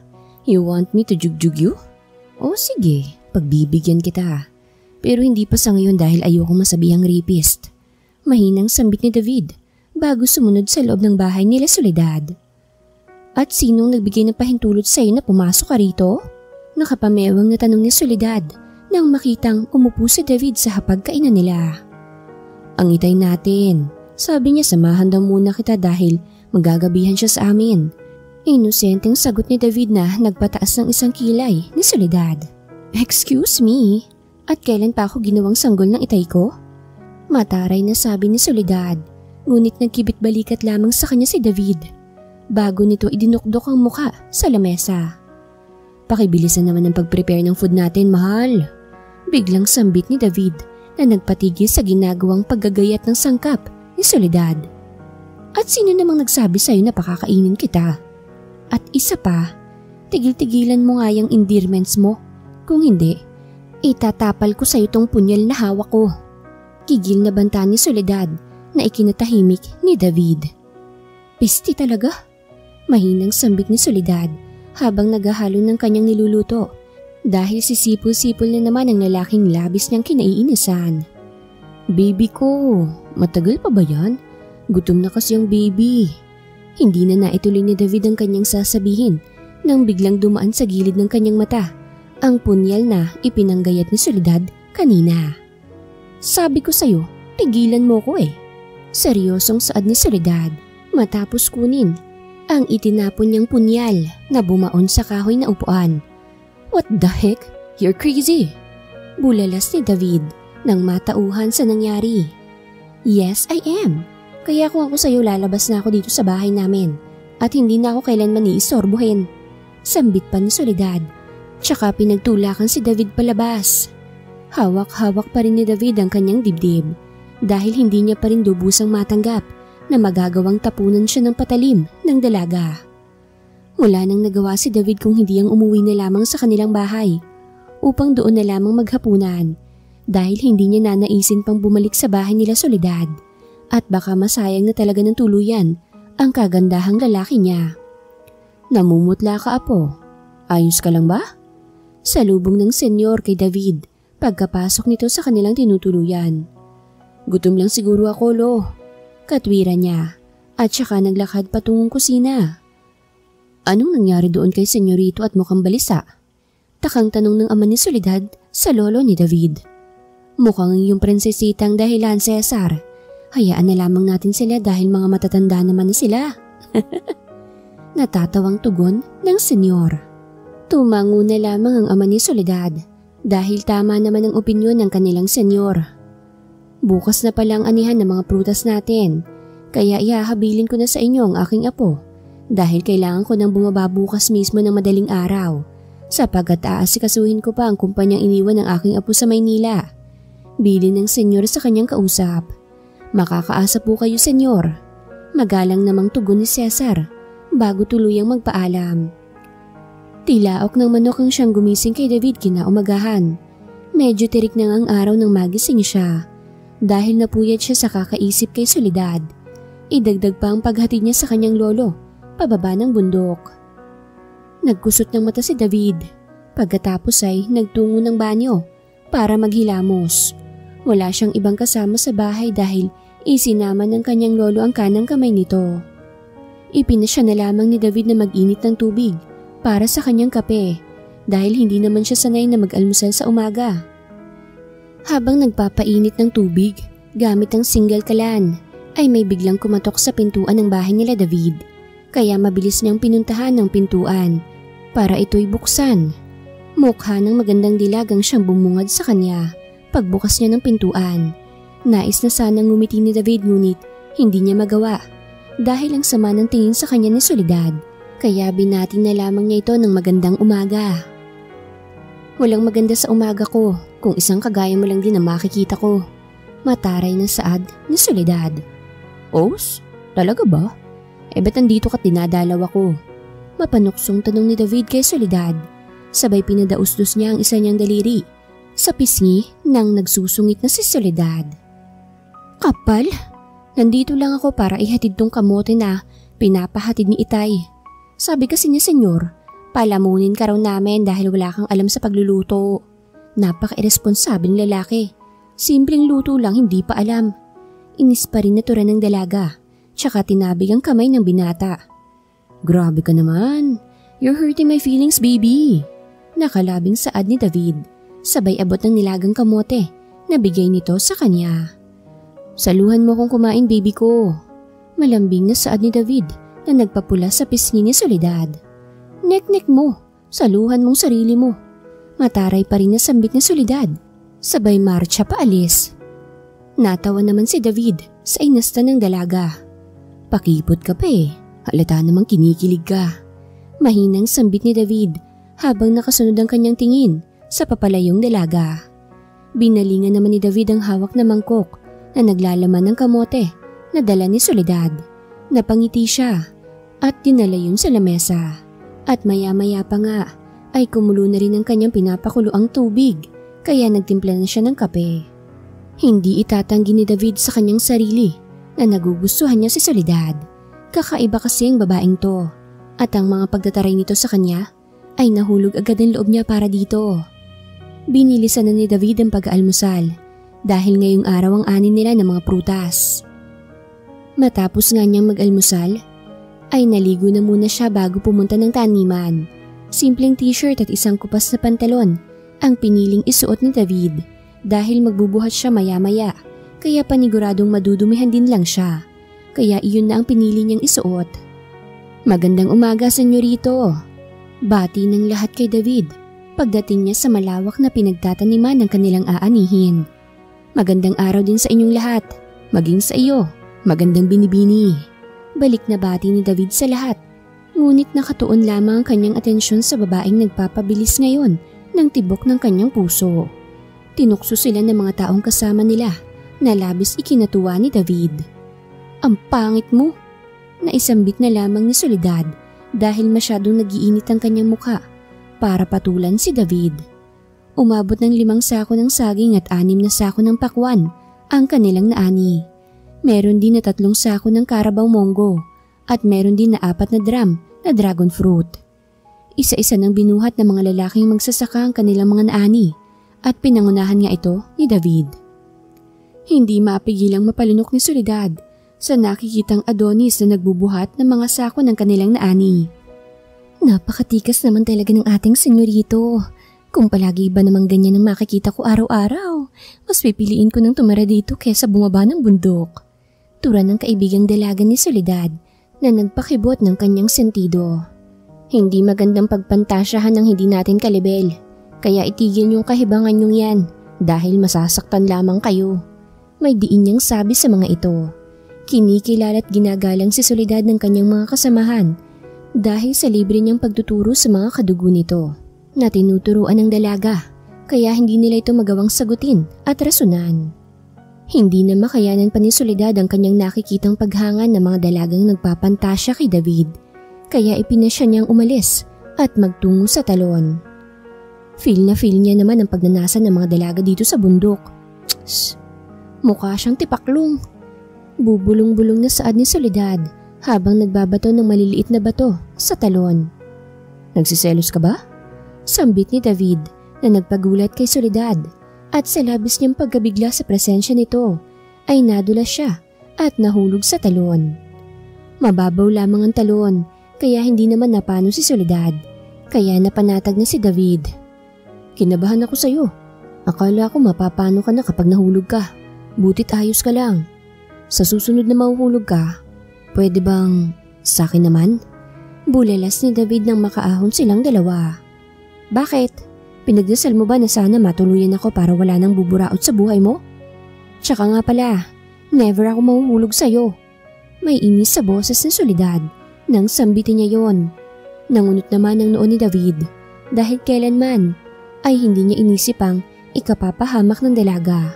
You want me to jugjug you? O sige, pagbibigyan kita. Pero hindi pa sa ngayon dahil ayokong masabihang rapist. Mahinang sambit ni David bago sumunod sa loob ng bahay nila Soledad. At sinong nagbigay ng pahintulot sa iyo na pumasok ka rito? Nakapamewang na tanong ni Soledad nang makitang umupo si David sa hapagkainan nila. Ang itay natin. Sabi niya samahan daw muna kita dahil magagabihan siya sa amin. Inosenteng sagot ni David na nagpataas ng isang kilay ni Soledad. Excuse me? At kailan pa ako ginawang sanggol ng itay ko? Mataray na sabi ni Soledad, ngunit nagkibit balikat lamang sa kanya si David. Bago nito idinukdok ang muka sa lamesa. Pakibilisan naman ang pag-prepare ng food natin, mahal. Biglang sambit ni David na nagpatigil sa ginagawang paggagayat ng sangkap ni Soledad. At sino namang nagsabi sa'yo na pakakainin kita? At isa pa, tigil-tigilan mo nga yung endearments mo. Kung hindi, itatapal ko sa'yo tong punyal na hawak ko. Kigil na banta ni Soledad na ikinatahimik ni David. Pisti talaga. Mahinang sambit ni Soledad habang naghahalo ng kanyang niluluto dahil sisipol-sipol na naman ang lalaking labis niyang kinaiinisan. Baby ko, matagal pa ba yan? Gutom na kasi yung baby. Hindi na naituloy ni David ang kanyang sasabihin nang biglang dumaan sa gilid ng kanyang mata ang punyal na ipinanggayat ni Soledad kanina. Sabi ko sa'yo, tigilan mo ko eh. Seryosong saad ni Soledad matapos kunin ang itinapon niyang punyal na bumaon sa kahoy na upuan. What the heck? You're crazy! Bulalas ni David nang matauhan sa nangyari. Yes, I am. Kaya kung ako sa'yo lalabas na ako dito sa bahay namin at hindi na ako kailanman iisorbuhin. Sambit pa ni Soledad. Tsaka pinagtulakan si David palabas. Hawak-hawak pa rin ni David ang kanyang dibdib dahil hindi niya pa rin lubusang matanggap na magagawang tapunan siya ng patalim ng dalaga. Wala nang nagawa si David kung hindi ang umuwi na lamang sa kanilang bahay upang doon na lamang maghapunan dahil hindi niya nanaisin pang bumalik sa bahay nila Soledad at baka masayang na talaga ng tuluyan ang kagandahang lalaki niya. Namumutla ka, apo. Ayos ka lang ba? Salubong ng senyor kay David pagkapasok nito sa kanilang tinutuluyan. Gutom lang siguro ako, lo. Katwiran niya at saka naglakad patungong kusina. Anong nangyari doon kay senyorito at mukhang balisa? Takang tanong ng ama ni Soledad sa lolo ni David. Mukhang yung prinsesitang dahilan, Cesar. Hayaan na lamang natin sila dahil mga matatanda naman na sila. Natatawang tugon ng senyor. Tumango na lamang ang ama ni Soledad dahil tama naman ang opinyon ng kanilang senyor. Bukas na palang anihan ng mga prutas natin, kaya ihahabilin ko na sa inyo ang aking apo dahil kailangan ko nang bumaba bukas mismo ng madaling araw sapagkat aasikasuhin ko pa ang kumpanyang iniwan ng aking apo sa Maynila. Bilin ng senyor sa kanyang kausap. Makakaasa po kayo, senyor. Magalang namang tugon ni Cesar bago tuluyang magpaalam. Tilaok ng manok ang siyang gumising kay David kinaumagahan. Medyo tirik na ang araw nang magising siya. Dahil napuyat siya sa kakaisip kay Soledad, idagdag pa ang paghatid niya sa kanyang lolo, pababa ng bundok. Nagkusot ng mata si David, pagkatapos ay nagtungo ng banyo para maghilamos. Wala siyang ibang kasama sa bahay dahil isinama ng kanyang lolo ang kanang kamay nito. Ipinasya na lamang ni David na mag-init ng tubig para sa kanyang kape dahil hindi naman siya sanay na mag-almusal sa umaga. Habang nagpapainit ng tubig gamit ang single kalan, ay may biglang kumatok sa pintuan ng bahay nila David. Kaya mabilis niyang pinuntahan ng pintuan para ito'y buksan. Mukha ng magandang dilag ang siyang bumungad sa kanya pagbukas niya ng pintuan. Nais na sanang ngumiti ni David ngunit hindi niya magawa dahil ang sama ng tingin sa kanya ni Soledad. Kaya binating na lamang niya ito ng magandang umaga. Walang maganda sa umaga ko kung isang kagaya mo lang din ang makikita ko. Mataray na saad ni Soledad. Os? Talaga ba? Ba't nandito ka't dinadalaw ako? Mapanuksong tanong ni David kay Soledad. Sabay pinadausdos niya ang isa niyang daliri sa pisngi nang nagsusungit na si Soledad. Kapal? Nandito lang ako para ihatid tong kamote na pinapahatid ni Itay. Sabi kasi niya, senyor, palamunin ka raw namin dahil wala kang alam sa pagluluto. Napaka-irresponsabling lalaki. Simpleng luto lang, hindi pa alam. Inis pa rin natura ng dalaga, tsaka tinabig ang kamay ng binata. Grabe ka naman. You're hurting my feelings, baby. Nakalabing saad ni David, sabay abot ng nilagang kamote na bigay nito sa kanya. Saluhan mo kung kumain, baby ko. Malambing na saad ni David na nagpapula sa pisngi ni Soledad. Nek-nek mo, saluhan mong sarili mo. Mataray pa rin na sambit ni Soledad, sabay marcha paalis. Natawa naman si David sa inasta ng dalaga. Pakipot ka pa eh, halata namang kinikilig ka. Mahinang sambit ni David habang nakasunod ang kanyang tingin sa papalayong dalaga. Binalingan naman ni David ang hawak na mangkok na naglalaman ng kamote na dala ni Soledad. Napangiti siya at dinala yun sa lamesa. At maya-maya pa nga ay kumulo na rin ang kanyang pinapakuloang tubig kaya nagtimpla na siya ng kape. Hindi itatanggi ni David sa kanyang sarili na nagugustuhan niya si Soledad. Kakaiba kasi ang babaeng to at ang mga pagtataray nito sa kanya ay nahulog agad ang loob niya para dito. Binilisan na ni David ang pag-aalmusal dahil ngayong araw ang anin nila ng mga prutas. Matapos nga niyang mag-almusal, ay naligo na muna siya bago pumunta ng taniman. Simpleng t-shirt at isang kupas na pantalon ang piniling isuot ni David dahil magbubuhat siya maya-maya kaya paniguradong madudumihan din lang siya. Kaya iyon na ang pinili niyang isuot. Magandang umaga, senyorito. Bati ng lahat kay David pagdating niya sa malawak na pinagtataniman ng kanilang aanihin. Magandang araw din sa inyong lahat, maging sa iyo. Magandang binibini. Balik na bati ni David sa lahat. Ngunit nakatuon lamang ang kanyang atensyon sa babaeng nagpapabilis ngayon ng tibok ng kanyang puso. Tinukso sila ng mga taong kasama nila na labis ikinatuwa ni David. Ang pangit mo! Naisambit na lamang ni Soledad dahil masyadong nagiinit ang kanyang mukha para patulan si David. Umabot ng 5 sako ng saging at 6 na sako ng pakwan ang kanilang naani. Meron din na 3 sako ng Carabao Mongo at meron din na 4 na drum na dragon fruit. Isa-isa nang binuhat ng mga lalaking magsasaka ang kanilang mga naani at pinangunahan nga ito ni David. Hindi mapigilang mapalunok ni Soledad sa nakikitang Adonis na nagbubuhat ng mga sako ng kanilang naani. Napakatikas naman talaga ng ating senyorito. Kung palagi ba namang ganyan ang makikita ko araw-araw, mas pipiliin ko ng tumira dito kesa bumaba ng bundok. Tura ng kaibigang dalaga ni Soledad na nagpakibot ng kanyang sentido. Hindi magandang pagpantasyahan ng hindi natin kalibel, kaya itigil yung kahibangan yung yan dahil masasaktan lamang kayo. May diin niyang sabi sa mga ito. Kinikilala at ginagalang si Soledad ng kanyang mga kasamahan dahil sa libre niyang pagtuturo sa mga kadugo nito na tinuturuan ng dalaga kaya hindi nila ito magawang sagutin at rasunan. Hindi na makayanan pa ni Soledad ang kanyang nakikitang paghangan ng mga dalagang nagpapantasya kay David, kaya ipinasya niyang umalis at magtungo sa talon. Feel niya naman ang pagnanasa ng mga dalaga dito sa bundok. Tss, mukha siyang tipaklong. Bubulong-bulong na saad ni Soledad habang nagbabato ng maliliit na bato sa talon. Nagsiselos ka ba? Sambit ni David na nagpagulat kay Soledad. At sa labis niyang pagkabigla sa presensya nito ay nadulas siya at nahulog sa talon. Mababaw lamang ang talon kaya hindi naman napano si Soledad kaya napanatag na si David. Kinabahan ako sa iyo. Akala ko mapapano ka na kapag nahulog ka. Butit ayos ka lang. Sa susunod na mahuhulog ka, pwede bang sa akin naman? Bulalas ni David nang makaahon silang dalawa. Bakit? Pinagdasal mo ba na sana matuluyan ako para wala nang buburaot sa buhay mo? Tsaka nga pala, never ako mahuhulog sa'yo. May inis sa boses ni Soledad nang sambitin niya yon. Nangunot naman ang noo ni David dahil kailanman ay hindi niya inisip ang ikapapahamak ng dalaga.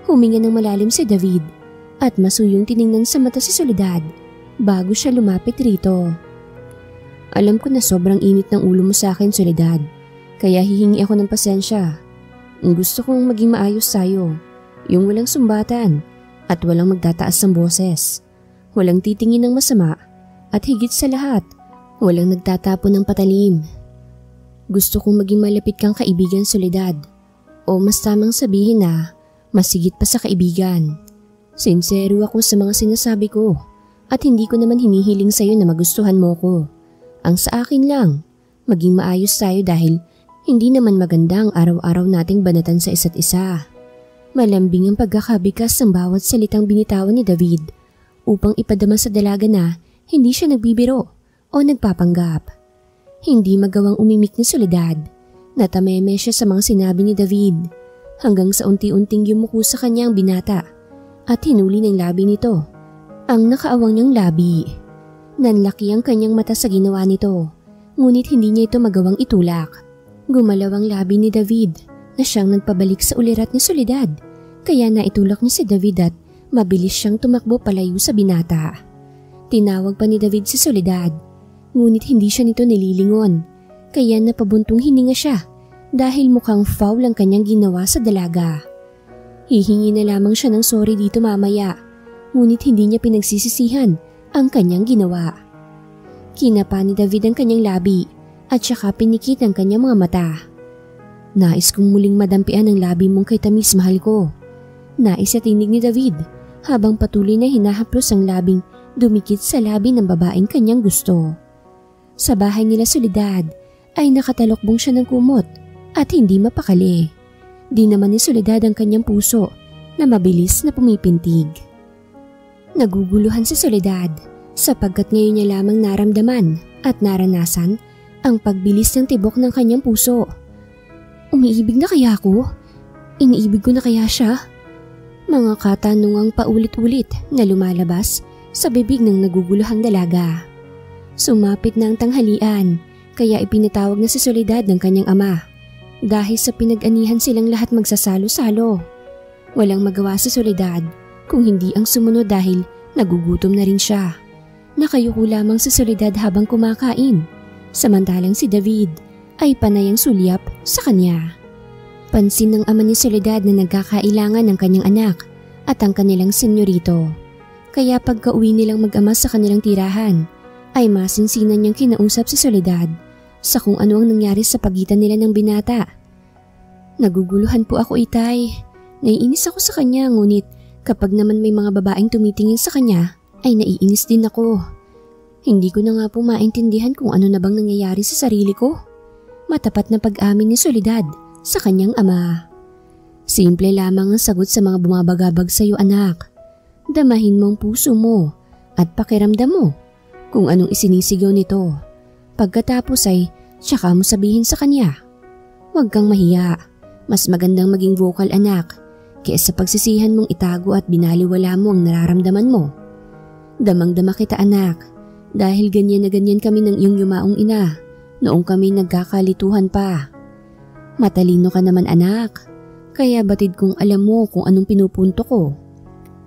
Huminga ng malalim si David at masuyong tiningnan sa mata si Soledad bago siya lumapit rito. Alam ko na sobrang init ng ulo mo sa akin, Soledad, kaya hihingi ako ng pasensya. Gusto kong maging maayos tayo, yung walang sumbatan at walang magtataas ng boses. Walang titingin ng masama at higit sa lahat, walang nagtatapon ng patalim. Gusto kong maging malapit kang kaibigan, Soledad, o mas tamang sabihin na mas higit pa sa kaibigan. Sincero ako sa mga sinasabi ko at hindi ko naman hinihiling sa'yo na magustuhan mo ko. Ang sa akin lang, maging maayos tayo dahil hindi naman maganda ang araw-araw nating banatan sa isa't isa. Malambing ang pagkakabikas ng bawat salitang binitawan ni David upang ipadama sa dalaga na hindi siya nagbibiro o nagpapanggap. Hindi magawang umimik ni Soledad. Natameme siya sa mga sinabi ni David hanggang sa unti-unting yumuko sa kanya ang binata at hinuli ng labi nito ang nakaawang niyang labi. Nanlaki ang kanyang mata sa ginawa nito, ngunit hindi niya ito magawang itulak. Gumalaw ang labi ni David na siyang nagpabalik sa ulirat ni Soledad, kaya naitulak niya si David at mabilis siyang tumakbo palayo sa binata. Tinawag pa ni David si Soledad, ngunit hindi siya nito nililingon, kaya napabuntong hininga siya dahil mukhang foul ang kanyang ginawa sa dalaga. Hihingi na lamang siya ng sorry dito mamaya, ngunit hindi niya pinagsisisihan ang kanyang ginawa. Kinapa ni David ang kanyang labi at saka pinikit ang kanyang mga mata. Nais kong muling madampian ang labi mong kay tamis, mahal ko. Nais at tinig ni David habang patuloy na hinahaplos ang labing dumikit sa labi ng babaeng kanyang gusto. Sa bahay nila Soledad ay nakatalokbong siya ng kumot at hindi mapakali. Di naman ni Soledad ang kanyang puso na mabilis na pumipintig. Naguguluhan si Soledad sapagkat ngayon niya lamang naramdaman at naranasan ang pagbilis ng tibok ng kanyang puso. Umiibig na kaya ako? Iniibig ko na kaya siya? Mga katanungang paulit-ulit na lumalabas sa bibig ng naguguluhang dalaga. Sumapit na ang tanghalian kaya ipinatawag na si Soledad ng kanyang ama dahil sa pinag-anihan silang lahat magsasalo-salo. Walang magawa si Soledad kung hindi ang sumunod dahil nagugutom na rin siya. Nakayuko lamang si Soledad habang kumakain, samantalang si David ay panayang sulyap sa kanya. Pansin ng ama ni Soledad na nagkakailangan ng kanyang anak at ang kanilang senyorito. Kaya pagka-uwi nilang mag-ama sa kanilang tirahan, ay masinsinan niyang kinausap si Soledad sa kung ano ang nangyari sa pagitan nila ng binata. Naguguluhan po ako, itay. Naiinis ako sa kanya, ngunit kapag naman may mga babaeng tumitingin sa kanya, ay naiinis din ako. Hindi ko na nga po maintindihan kung ano na bang nangyayari sa sarili ko. Matapat na pag-amin ni Soledad sa kanyang ama. Simple lamang ang sagot sa mga bumabagabag sa iyo, anak. Damahin mo ang puso mo at pakiramdam mo kung anong isinisigaw nito. Pagkatapos ay tsaka mo sabihin sa kanya. Huwag kang mahiya. Mas magandang maging vocal, anak, kaysa pagsisihan mong itago at binaliwala mo ang nararamdaman mo. Damang-dama kita, anak, dahil ganyan na ganyan kami ng iyong yumaong ina noong kami nagkakalituhan pa. Matalino ka naman, anak, kaya batid kong alam mo kung anong pinupunto ko.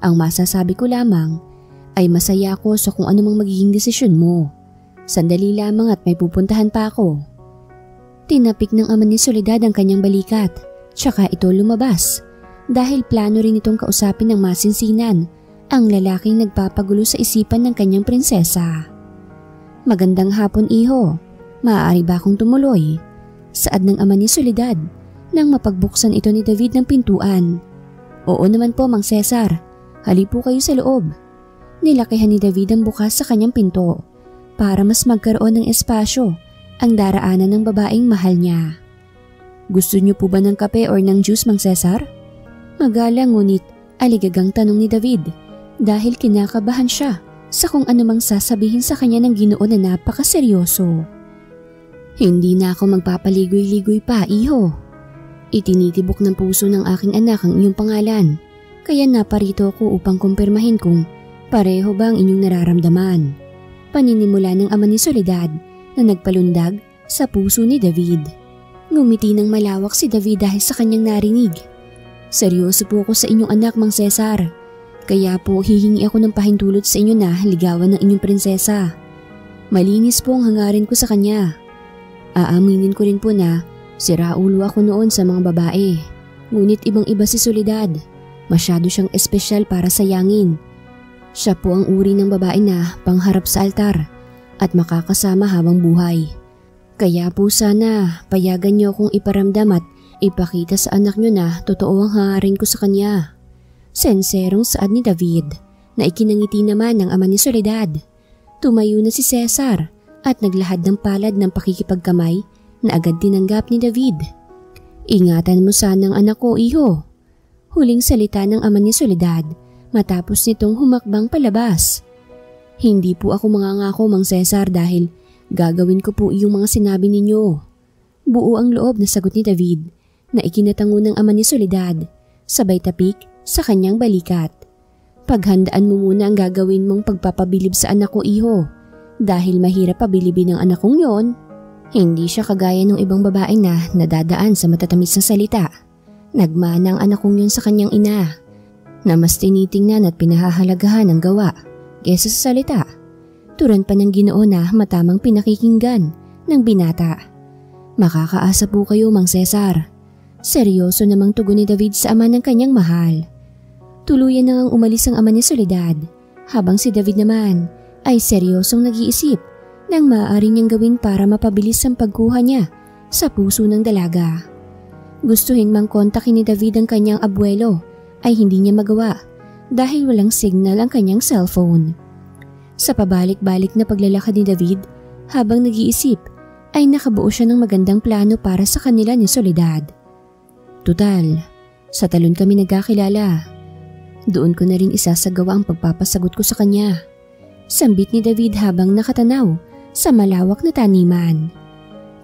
Ang masasabi ko lamang ay masaya ako sa kung anumang magiging desisyon mo. Sandali lamang at may pupuntahan pa ako. Tinapik ng ama ni Soledad ang kanyang balikat, tsaka ito lumabas dahil plano rin itong kausapin ng masinsinan ang lalaking nagpapagulo sa isipan ng kanyang prinsesa. Magandang hapon, iho. Maaari ba akong tumuloy? Saad ng ama ni Soledad nang mapagbuksan ito ni David ng pintuan. Oo naman po, Mang Cesar. Hali po kayo sa loob. Nilakihan ni David ang bukas sa kanyang pinto para mas magkaroon ng espasyo ang daraanan ng babaeng mahal niya. Gusto niyo po ba ng kape or ng juice, Mang Cesar? Magalang ngunit aligagang tanong ni David dahil kinakabahan siya sa kung anumang sasabihin sa kanya ng Ginoo na napakaseryoso. Hindi na ako magpapaligoy-ligoy pa, iho. Itinitibok ng puso ng aking anak ang iyong pangalan, kaya naparito ako upang kumpirmahin kung pareho ba ang inyong nararamdaman. Paninimula ng ama ni Soledad na nagpalundag sa puso ni David. Ngumiti ng malawak si David dahil sa kanyang narinig. Seryoso po ako sa inyong anak, Mang Cesar. Kaya po hihingi ako ng pahintulot sa inyo na ligawan ng inyong prinsesa. Malinis po ang hangarin ko sa kanya. Aaminin ko rin po na siraulo ako noon sa mga babae. Ngunit ibang-iba si Soledad. Masyado siyang espesyal para sayangin. Siya po ang uri ng babae na pangharap sa altar at makakasama habang buhay. Kaya po sana payagan niyo akong iparamdam at ipakita sa anak niyo na totoo ang hangarin ko sa kanya. Senserong saad ni David na ikinangiti naman ng ama ni Soledad. Tumayo na si Cesar at naglahad ng palad ng pakikipagkamay na agad tinanggap ni David. Ingatan mo sana ang anak ko, iho. Huling salita ng ama ni Soledad matapos nitong humakbang palabas. Hindi po ako mangangako, Mang Cesar, dahil gagawin ko po yung mga sinabi ninyo. Buo ang loob na sagot ni David na ikinatango ng ama ni Soledad, sabay tapik sa kanyang balikat. Paghandaan mo muna ang gagawin mong pagpapabilib sa anak ko, iho, dahil mahirap pabilibin ng anak kong yon. Hindi siya kagaya ng ibang babae na nadadaan sa matatamis na salita. Nagmana ang anak kong yon sa kanyang ina, na mas tinitingnan at pinahahalagahan ang gawa kesa sa salita. Turan pa ng Ginoo na matamang pinakikinggan ng binata. Makakaasa po kayo, Mang Cesar. Seryoso namang tugon ni David sa ama ng kanyang mahal. Tuluyan nang umalis ang ama ni Soledad, habang si David naman ay seryosong nag-iisip ng maaari niyang gawin para mapabilis ang pagkuha niya sa puso ng dalaga. Gustuhin mang kontakin ni David ang kanyang abuelo ay hindi niya magawa dahil walang signal ang kanyang cellphone. Sa pabalik-balik na paglalakad ni David habang nag-iisip ay nakabuo siya ng magandang plano para sa kanila ni Soledad. Tutal, sa talon kami nagkakilala. Doon ko na rin isasagawa ang pagpapasagot ko sa kanya. Sambit ni David habang nakatanaw sa malawak na taniman.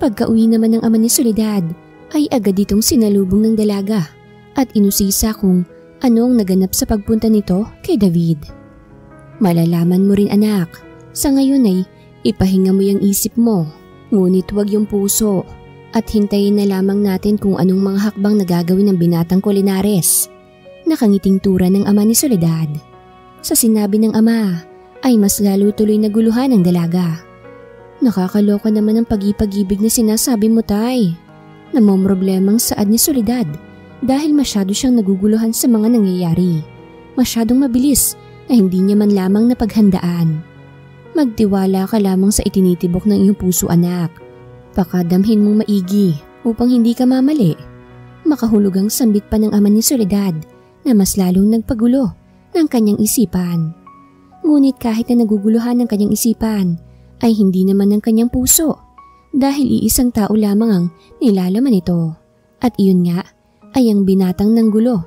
Pagka-uwi naman ng ama ni Soledad ay agad itong sinalubong ng dalaga at inusisa kung anong naganap sa pagpunta nito kay David. Malalaman mo rin, anak, sa ngayon ay ipahinga mo yung isip mo, ngunit huwag yung puso at hintayin na lamang natin kung anong mga hakbang na gagawin ng binatang Colinares. Nakangiting tura ng ama ni Soledad. Sa sinabi ng ama ay mas lalo tuloy na guluhan ang dalaga. Nakakaloka naman ang pag-ipag-ibig na sinasabi mo, tay. Namomroblemang saad ni Soledad dahil masyado siyang naguguluhan sa mga nangyayari. Masyadong mabilis na hindi niya man lamang napaghandaan. Magtiwala ka lamang sa itinitibok ng iyong puso, anak. Pakadamhin mong maigi upang hindi ka mamali. Makahulugang sambit pa ng ama ni Soledad na mas lalong nagpagulo ng kanyang isipan. Ngunit kahit na naguguluhan ng kanyang isipan, ay hindi naman ng kanyang puso dahil iisang tao lamang ang nilalaman ito. At iyon nga ay ang binatang nanggulo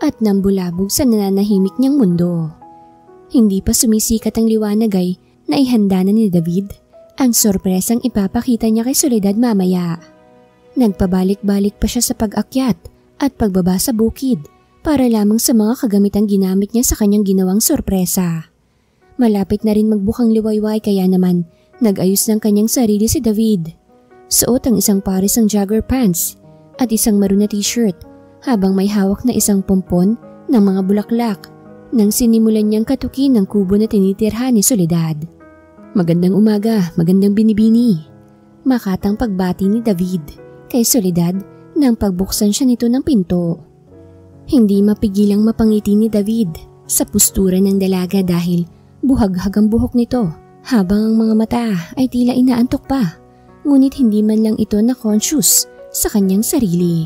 at nambulabog sa nananahimik niyang mundo. Hindi pa sumisikat ang liwanag ay naihanda na ni David ang sorpresang ipapakita niya kay Soledad mamaya. Nagpabalik-balik pa siya sa pag-akyat at pagbaba sa bukid para lamang sa mga kagamitang ginamit niya sa kanyang ginawang sorpresa. Malapit na rin magbukang liwayway kaya naman nag-ayos ng kanyang sarili si David. Suot ang isang pares ng jogger pants at isang maroon na t-shirt habang may hawak na isang pompon ng mga bulaklak nang sinimulan niyang katukin ng kubo na tinitirhan ni Soledad. Magandang umaga, magandang binibini. Makatang pagbati ni David kay Soledad nang pagbuksan siya nito ng pinto. Hindi mapigilang mapangiti ni David sa postura ng dalaga dahil buhaghag ang buhok nito habang ang mga mata ay tila inaantok pa, ngunit hindi man lang ito na-conscious sa kanyang sarili.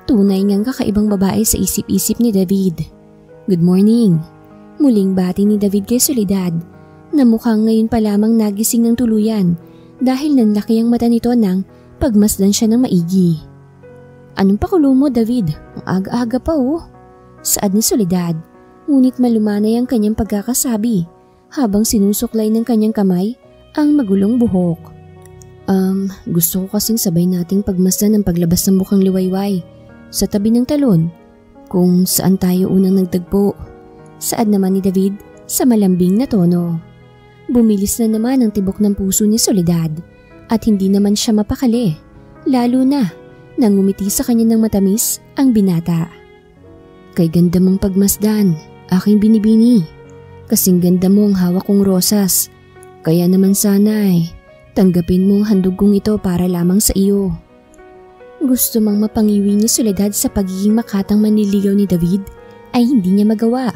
Tunay ngang kakaibang babae sa isip-isip ni David. Good morning. Muling bati ni David kay Soledad na mukhang ngayon pa lamang nagising ng tuluyan dahil nanlaki ang mata nito nang pagmasdan siya ng maigi. Anong pakulo mo, David? Ang aga-aga pa, oh. Saad ni Soledad, ngunit malumanay ang kanyang pagkakasabi habang sinusuklay ng kanyang kamay ang magulong buhok. Gusto ko kasing sabay nating pagmasdan ang paglabas ng mukhang liwayway sa tabi ng talon kung saan tayo unang nagtagpo. Saad naman ni David sa malambing na tono. Bumilis na naman ang tibok ng puso ni Soledad at hindi naman siya mapakali, lalo na Nang ngumiti sa kanya ng matamis ang binata. Kay ganda mong pagmasdan, aking binibini. Kasing ganda mo ang hawak kong rosas. Kaya naman sana tanggapin mo ang handog kong ito para lamang sa iyo. Gusto mang mapangiwi ni Soledad sa pagiging makatang manliligaw ni David ay hindi niya magawa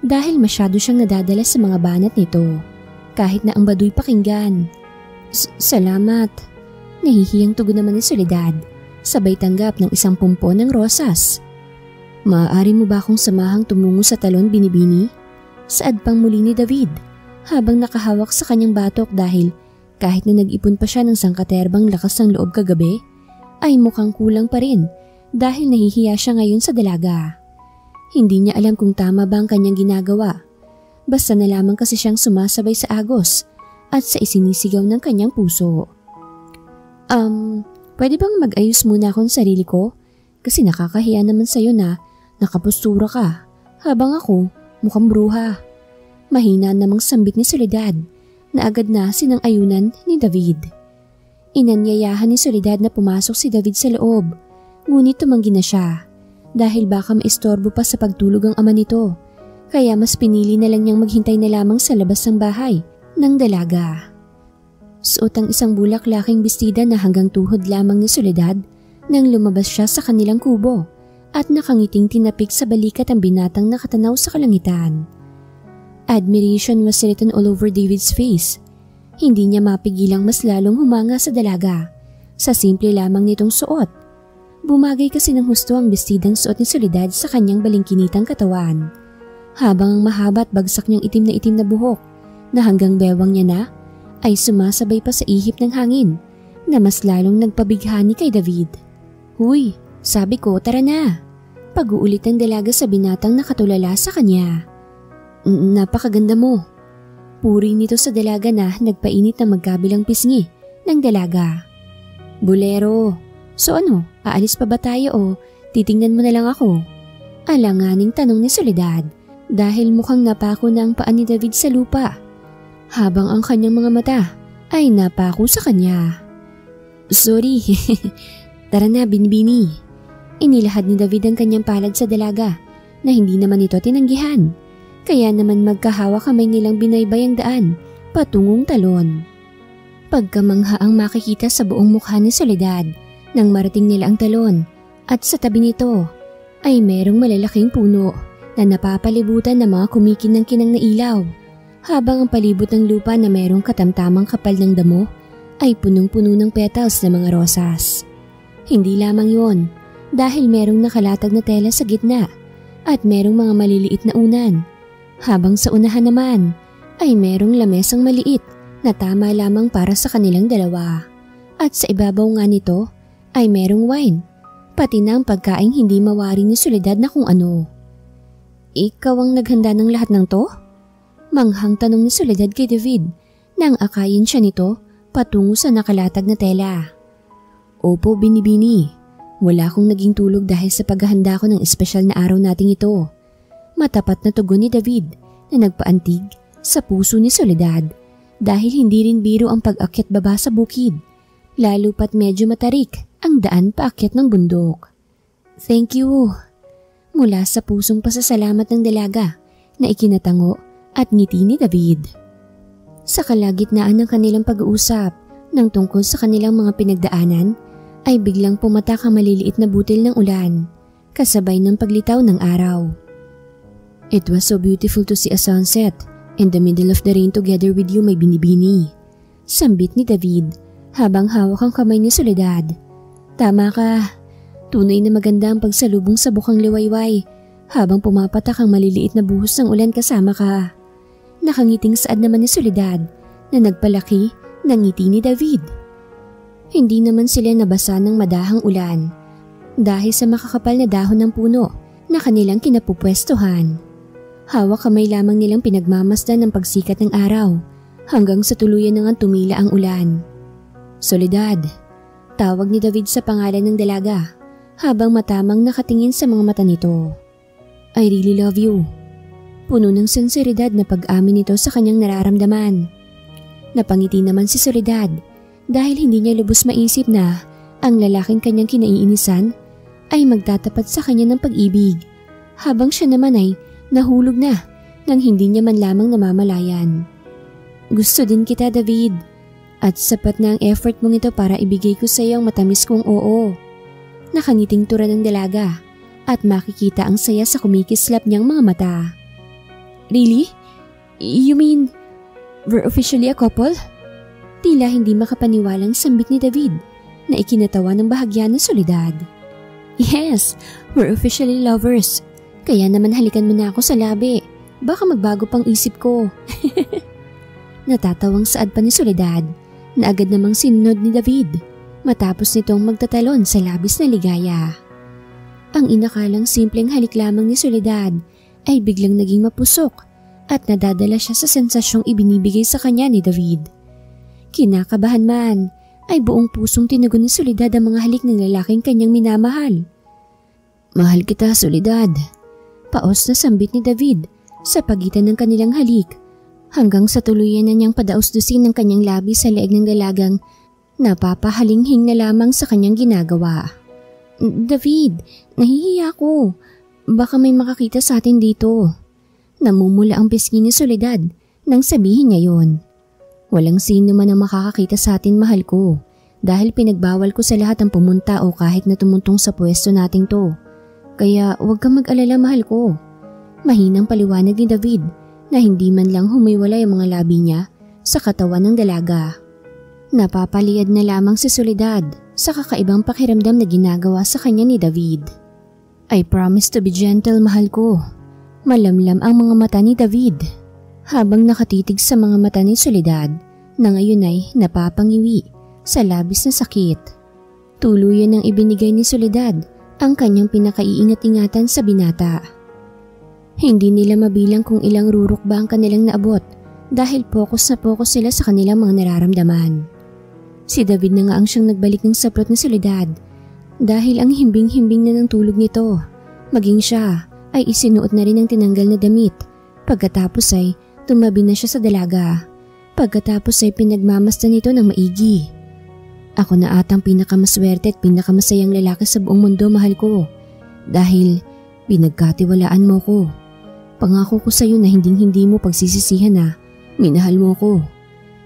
dahil masyado siyang nadadala sa mga banat nito kahit na ang baduy pakinggan. Salamat. Nahihiyang tugon naman ni Soledad sabay tanggap ng isang pumpon ng rosas. Maaari mo ba akong samahang tumungo sa talon, binibini? Saad pang muli ni David habang nakahawak sa kanyang batok dahil kahit na nag-ipon pa siya ng sangkaterbang lakas ng loob kagabi ay mukhang kulang pa rin dahil nahihiya siya ngayon sa dalaga. Hindi niya alam kung tama ba ang kanyang ginagawa. Basta na lamang kasi siyang sumasabay sa agos at sa isinisigaw ng kanyang puso. Pwede bang mag-ayos muna akong sarili ko? Kasi nakakahiya naman sa'yo na nakapustura ka habang ako mukhang bruha. Mahina namang sambit ni Soledad na agad na sinang-ayunan ni David. Inanyayahan ni Soledad na pumasok si David sa loob, ngunit tumanggi na siya dahil baka maistorbo pa sa pagtulog ang ama nito, kaya mas pinili na lang niyang maghintay na lamang sa labas ng bahay ng dalaga. Suot ang isang bulaklaking bestida na hanggang tuhod lamang ni Soledad nang lumabas siya sa kanilang kubo at nakangiting tinapik sa balikat ang binatang nakatanaw sa kalangitan. Admiration was written all over David's face. Hindi niya mapigilang mas lalong humanga sa dalaga sa simple lamang nitong suot. Bumagay kasi ng husto ang bestidang suot ni Soledad sa kanyang balingkinitang katawan. Habang ang mahaba at bagsak niyang itim na buhok na hanggang bewang niya na ay sumasabay pa sa ihip ng hangin na mas lalong nagpabighani kay David. Huy, sabi ko tara na. Pag-uulit ng dalaga sa binatang nakatulala sa kanya. Napakaganda mo. Puri nito sa dalaga na nagpainit ng magkabilang pisngi ng dalaga. Bolero, so ano, aalis pa ba tayo o titingnan mo na lang ako? Alanganing tanong ni Soledad dahil mukhang napako na ang paa ni David sa lupa habang ang kanyang mga mata ay napako sa kanya. Sorry, tara na binibini. Inilahad ni David ang kanyang palad sa dalaga na hindi naman ito tinanggihan. Kaya naman magkahawa kamay nilang binaybay ang daan patungong talon. Pagkamangha ang makikita sa buong mukha ni Soledad nang marating nila ang talon at sa tabi nito ay merong malalaking puno na napapalibutan ng mga kumikinang-kinang na ilaw habang ang palibot ng lupa na merong katamtamang kapal ng damo ay punong-puno ng petals ng mga rosas. Hindi lamang yon dahil merong nakalatag na tela sa gitna at merong mga maliliit na unan. Habang sa unahan naman ay merong lamesang maliit na tama lamang para sa kanilang dalawa. At sa ibabaw nga nito ay merong wine, pati na ang pagkaing hindi mawari ni Soledad na kung ano. Ikaw ang naghanda ng lahat ng to? Manghang tanong ni Soledad kay David nang akayin siya nito patungo sa nakalatag na tela. Opo, binibini. Wala akong naging tulog dahil sa paghahanda ko ng espesyal na araw nating ito. Matapat na tugon ni David na nagpaantig sa puso ni Soledad dahil hindi rin biro ang pag-akyat baba sa bukid, lalo pat medyo matarik ang daan paakyat ng bundok. Thank you. Mula sa pusong pasasalamat ng dalaga na ikinatango at ngiti ni David. Sa kalagitnaan ng kanilang pag-uusap ng tungkol sa kanilang mga pinagdaanan ay biglang pumatak ang maliliit na butil ng ulan kasabay ng paglitaw ng araw. It was so beautiful to see a sunset in the middle of the rain together with you, my binibini. Sambit ni David habang hawak ang kamay ni Soledad. Tama ka, tunay na maganda ang pagsalubong sa bukang liwayway habang pumapatak ang maliliit na buhos ng ulan kasama ka. Nakangiting saad naman ni Soledad na nagpalaki ng ngiti ni David. Hindi naman sila nabasa ng madahang ulan dahil sa makakapal na dahon ng puno na kanilang kinapupwestuhan. Hawak kamay lamang nilang pinagmamasdan ng pagsikat ng araw hanggang sa tuluyan na nga tumila ang ulan. Soledad, tawag ni David sa pangalan ng dalaga habang matamang nakatingin sa mga mata nito. I really love you. Puno ng sinseridad na pag-amin nito sa kanyang nararamdaman. Napangiti naman si Soledad dahil hindi niya lubos maisip na ang lalaking kanyang kinaiinisan ay magtatapat sa kanya ng pag-ibig, habang siya naman ay nahulog na nang hindi niya man lamang namamalayan. Gusto din kita, David, at sapat na ang effort mong ito para ibigay ko sa iyo ang matamis kong oo. Nakangiting tura ng dalaga at makikita ang saya sa kumikislap niyang mga mata. Really? You mean we're officially a couple? Tila hindi makapaniwalang sambit ni David na ikinatawa ng bahagya ng Soledad. Yes, we're officially lovers. Kaya naman halikan mo na ako sa labi. Baka magbago pang isip ko. Natatawang saad pa ni Soledad na agad namang sinunod ni David matapos nitong magtatalon sa labis na ligaya. Ang inakalang simpleng halik lamang ni Soledad ay biglang naging mapusok at nadadala siya sa sensasyong ibinibigay sa kanya ni David. Kinakabahan man ay buong pusong tinugon ni Soledad ang mga halik ng lalaking kanyang minamahal. Mahal kita, Soledad. Paos na sambit ni David sa pagitan ng kanilang halik hanggang sa tuluyan na niyang padaos-dusin ng kanyang labi sa leeg ng dalagang napapahalinghing na lamang sa kanyang ginagawa. David, nahihiya ko. Baka may makakita sa atin dito. Namumula ang pisngi ni Soledad nang sabihin niya yon. Walang sino man ang makakakita sa atin, mahal ko, dahil pinagbawal ko sa lahat ang pumunta o kahit na tumuntong sa pwesto nating to. Kaya huwag kang mag-alala, mahal ko. Mahinang paliwanag ni David na hindi man lang humiwalay ang mga labi niya sa katawan ng dalaga. Napapaliyad na lamang si Soledad sa kakaibang pakiramdam na ginagawa sa kanya ni David. I promise to be gentle, mahal ko. Malamlam ang mga mata ni David habang nakatitig sa mga mata ni Soledad na ngayon ay napapangiwi sa labis na sakit. Tuluyan nang ibinigay ni Soledad ang kanyang pinakaiingat-ingatan sa binata. Hindi nila mabilang kung ilang rurok ba ang kanilang naabot dahil focus na focus sila sa kanilang mga nararamdaman. Si David na nga ang siyang nagbalik ng saplot ni Soledad dahil ang himbing-himbing na ng tulog nito. Maging siya ay isinuot na rin ang tinanggal na damit. Pagkatapos ay tumabi na siya sa dalaga. Pagkatapos ay pinagmamasdan nito ng maigi. Ako na atang pinakamaswerte at pinakamasayang lalaki sa buong mundo, mahal ko. Dahil pinagkatiwalaan mo ko. Pangako ko sa iyo na hinding-hindi mo pagsisisihan na minahal mo ko.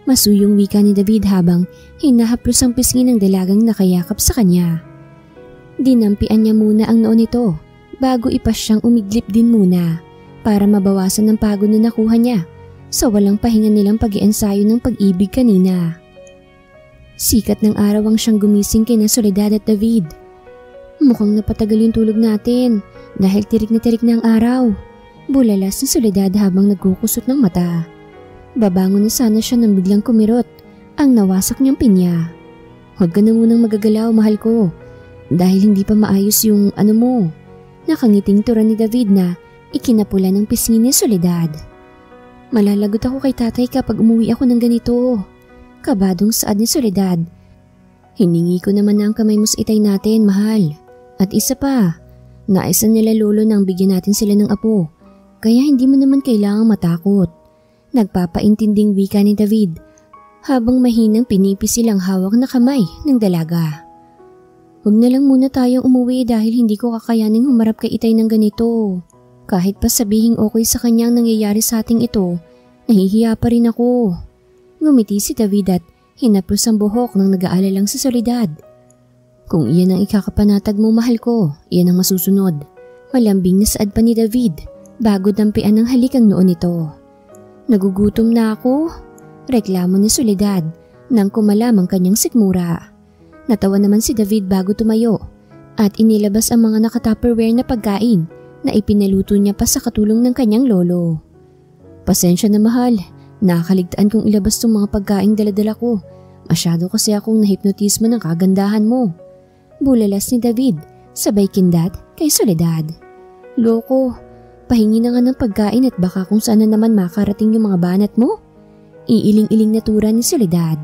Masuyong wika ni David habang hinahaplos ang pisngi ng dalagang nakayakap sa kanya. Dinampian niya muna ang noon nito bago ipasyang umiglip din muna para mabawasan ang pagod na nakuha niya sa walang pahinga nilang pag-iensayo ng pag-ibig kanina. Sikat ng araw ang siyang gumising kina Soledad at David. Mukhang napatagal yung tulog natin dahil tirik na ang araw. Bulalas ni Soledad habang nagkukusot ng mata. Babangon na sana siya nang biglang kumirot ang nawasak niyang pinya. Huwag ka na munang magagalaw, mahal ko, dahil hindi pa maayos yung mo. Nakangiting tura ni David na ikinapula ng pisngi ni Soledad. Malalagot ako kay tatay kapag umuwi ako ng ganito. Kabadong saad ni Soledad. Hiningi ko naman na ang kamay mo sa itay natin, mahal. At isa pa, naisan nila lolo nang bigyan natin sila ng apo. Kaya hindi mo naman kailangang matakot. Nagpapaintinding wika ni David habang mahinang pinipis silang hawak na kamay ng dalaga. Huwag na lang muna tayong umuwi dahil hindi ko kakayaning humarap kay itay ng ganito. Kahit pa sabihing okay sa kanyang nangyayari sa ating ito, nahihiya pa rin ako. Ngumiti si David at hinaplos ang buhok nang nag-aalalang si Soledad. Kung iyan ang ikakapanatag mo, mahal ko, iyan ang masusunod. Malambing na saad pa ni David bago dampian ng halik ang noon nito. Nagugutom na ako, reklamo ni Soledad nang kumalam ang kanyang sikmura. Natawa naman si David bago tumayo at inilabas ang mga naka-tupperware na pagkain na ipinaluto niya pa sa katulong ng kanyang lolo. Pasensya na, mahal, nakakaligtaan kong ilabas tong mga pagkaing daladala ko. Masyado kasi akong nahipnotismo ng kagandahan mo. Bulalas ni David sabay kindat kay Soledad. Loko, pahingi na nga ng pagkain at baka kung saan na naman makarating yung mga banat mo. Iiling-iling na tura ni Soledad.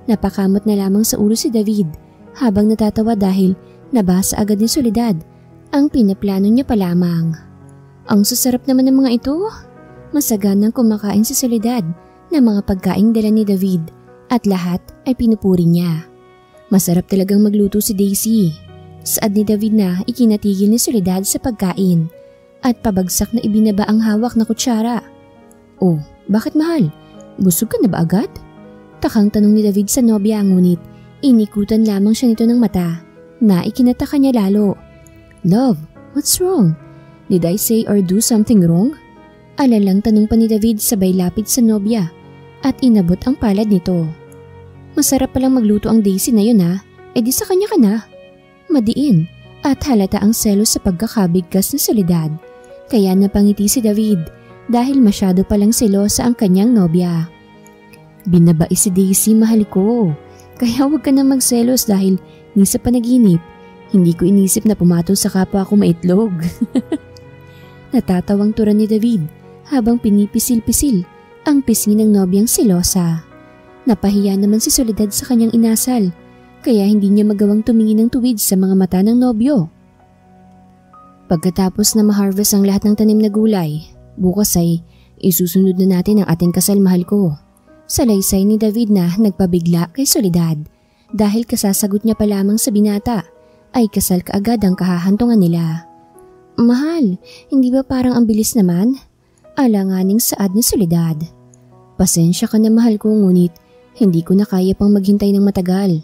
Napakamot na lamang sa ulo si David habang natatawa dahil nabasa agad ni Soledad ang pinaplano niya pa lamang. Ang sasarap naman ng mga ito. Masaganang kumakain si Soledad ng mga pagkaing dala ni David at lahat ay pinupuri niya. Masarap talagang magluto si Daisy. Saad ni David na ikinatigil ni Soledad sa pagkain at pabagsak na ibinaba ang hawak na kutsara. Oh, bakit mahal? Busog ka na ba agad? Takang tanong ni David sa nobya, ngunit inikutan lamang siya nito ng mata na ikinataka niya lalo. Love, what's wrong? Did I say or do something wrong? Alalang tanong pa ni David sabay lapit sa nobya at inabot ang palad nito. Masarap palang magluto ang Daisy na yun ha, edi sa kanya ka na. Madiin at halata ang selos sa pagkakabigkas ni Soledad, kaya napangiti si David dahil masyado palang selosa ang kanyang nobya. Binabai si Daisy, mahal ko, kaya huwag ka na magselos dahil ni sa panaginip, hindi ko inisip na pumatol sa kapwa ko maitlog. Natatawang tura ni David habang pinipisil-pisil ang pisngi ng nobyang selosa. Napahiya naman si Soledad sa kanyang inasal, kaya hindi niya magawang tumingin ng tuwid sa mga mata ng nobyo. Pagkatapos na ma-harvest ang lahat ng tanim na gulay, bukas ay isusunod na natin ang ating kasal, mahal ko. Salaysay ni David na nagpabigla kay Soledad dahil kasasagot niya pa lamang sa binata ay kasal kaagad ang kahahantungan nila. Mahal, hindi ba parang ang bilis naman? Alanganing saad ni Soledad. Pasensya ka na, mahal ko, ngunit hindi ko na kaya pang maghintay ng matagal.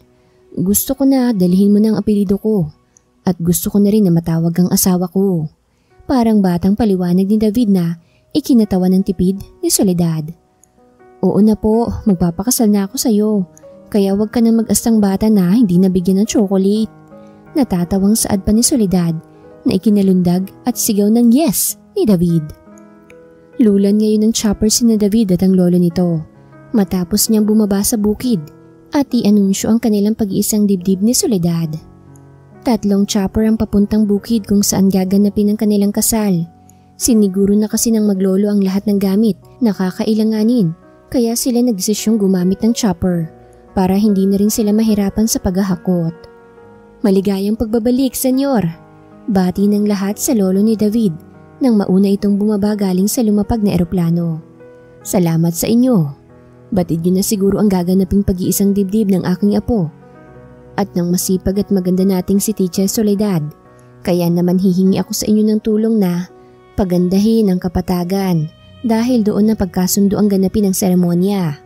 Gusto ko na dalhin mo ng apelido ko at gusto ko na rin na matawag ang asawa ko. Parang batang paliwanag ni David na ikinatawa ng tipid ni Soledad. Oo na po, magpapakasal na ako sa'yo, kaya wag ka na mag-astang bata na hindi nabigyan ng chocolate. Natatawang saad pa ni Soledad na ikinalundag at sigaw ng yes ni David. Lulan ngayon ng chopper si na David at ang lolo nito matapos niyang bumaba sa bukid at i-anunsyo ang kanilang pag-iisang dibdib ni Soledad. 3 chopper ang papuntang bukid kung saan gaganapin ang kanilang kasal. Siniguro na kasi ng maglolo ang lahat ng gamit na kakailanganin, kaya sila nagdesisyong gumamit ng chopper para hindi na rin sila mahirapan sa paghahakot. Maligayang pagbabalik, senyor! Bati ng lahat sa lolo ni David nang mauna itong bumaba galing sa lumapag na eroplano. Salamat sa inyo. Batid nyo na siguro ang gaganaping pag-iisang dibdib ng aking apo. At ng masipag at maganda nating si Teacher Soledad, kaya naman hihingi ako sa inyo ng tulong na pagandahin ang kapatagan dahil doon na pagkasundo ang ganapin ng seremonya.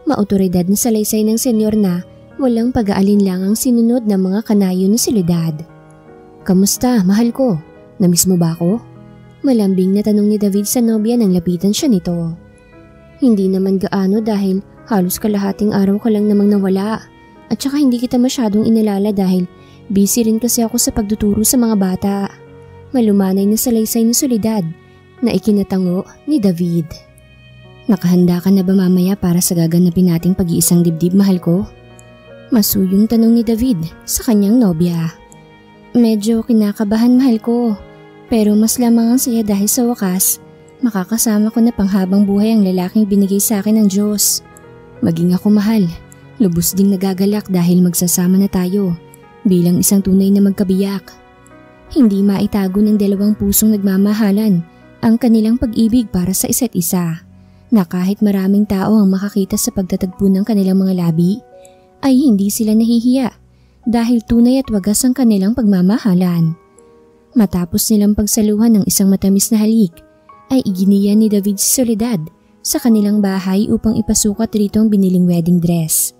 Maotoridad na salaysay ng senyor na walang pag-aalinlangang sinunod ng mga kanayo ni Soledad. Kamusta, mahal ko? Namiss mo ba ako? Malambing na tanong ni David sa nobya nang lapitan siya nito. Hindi naman gaano dahil halos kalahating araw ka lang namang nawala at saka hindi kita masyadong inalala dahil busy rin kasi ako sa pagtuturo sa mga bata. Malumanay na salaysay ni Soledad na ikinatango ni David. Nakahanda ka na ba mamaya para sa gaganapin nating pag-iisang dibdib, mahal ko? Masuyong tanong ni David sa kanyang nobya. Medyo kinakabahan, mahal ko, pero mas lamang ang saya dahil sa wakas makakasama ko na panghabang buhay ang lalaking binigay sa akin ng Diyos. Maging ako, mahal, lubos ding nagagalak dahil magsasama na tayo bilang isang tunay na magkabiyak. Hindi maitago ng 2 pusong nagmamahalan ang kanilang pag-ibig para sa isa't isa, na kahit maraming tao ang makakita sa pagtatagpo ng kanilang mga labi, ay hindi sila nahihiya dahil tunay at wagas ang kanilang pagmamahalan. Matapos nilang pagsaluhan ng isang matamis na halik, ay iginiya ni David si Soledad sa kanilang bahay upang ipasukat rito ang biniling wedding dress.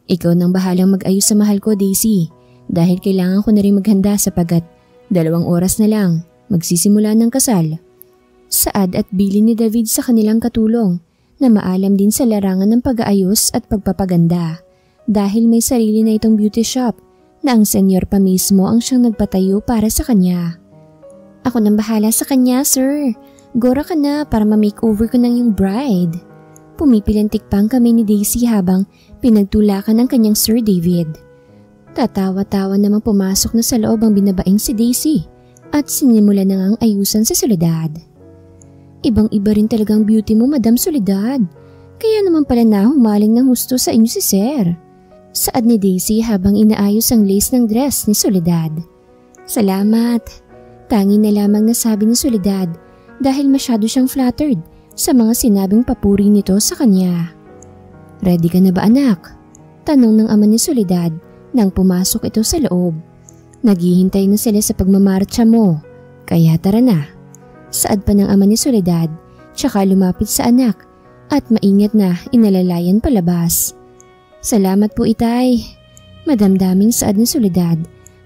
Ikaw nang bahalang mag-ayos sa mahal ko, Daisy, dahil kailangan ko na rin maghanda sapagkat 2 oras na lang magsisimula ng kasal. Saad at bilin ni David sa kanilang katulong na maalam din sa larangan ng pag-aayos at pagpapaganda dahil may sarili na itong beauty shop na ang senyor pa mismo ang siyang nagpatayo para sa kanya. Ako nang bahala sa kanya, sir. Gora ka na para ma-makeover ko ng yung bride. Pumipilantik pang kami ni Daisy habang pinagtulakan ang kanyang Sir David. Tatawa-tawa namang pumasok na sa loob ang binabaing si Daisy at sinimula na ngang ayusan si Soledad. Ibang-iba rin talagang beauty mo, Madam Soledad. Kaya naman pala na humaling ng husto sa inyo si Sir. Saad ni Daisy habang inaayos ang lace ng dress ni Soledad. Salamat. Tangi na lamang nasabi ni Soledad dahil masyado siyang flattered sa mga sinabing papuri nito sa kanya. Ready ka na ba, anak? Tanong ng ama ni Soledad nang pumasok ito sa loob. Naghihintay na sila sa pagmamarcha mo, kaya tara na. Saad pa ng ama ni Soledad, tsaka lumapit sa anak at maingat na inalalayan palabas. Salamat po itay. Madamdaming saad ni Soledad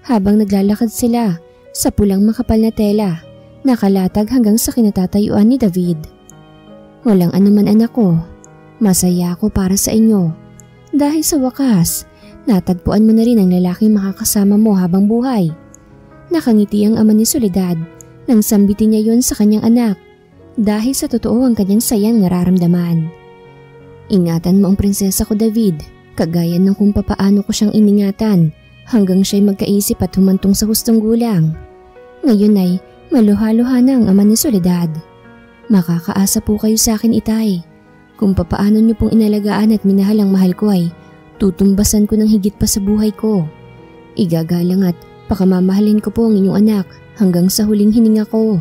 habang naglalakad sila sa pulang makapal na tela, nakalatag hanggang sa kinatatayuan ni David. Walang anuman anak ko, masaya ako para sa inyo. Dahil sa wakas, natagpuan mo na rin ang lalaking makakasama mo habang buhay. Nakangiti ang ama ni Soledad nang sambitin niya yon sa kanyang anak dahil sa totoo ang kanyang sayang nararamdaman. Ingatan mo ang prinsesa ko David, kagaya ng kung papaano ko siyang iningatan hanggang siya'y magkaisip at humantong sa hustong gulang. Ngayon ay maluha-luha na ang ama ni Soledad. Makakaasa po kayo sa akin itay. Kung papaano niyo pong inalagaan at minahal ang mahal ko ay tutumbasan ko ng higit pa sa buhay ko. Igagalang at pakamamahalin ko po ang inyong anak hanggang sa huling hininga ko.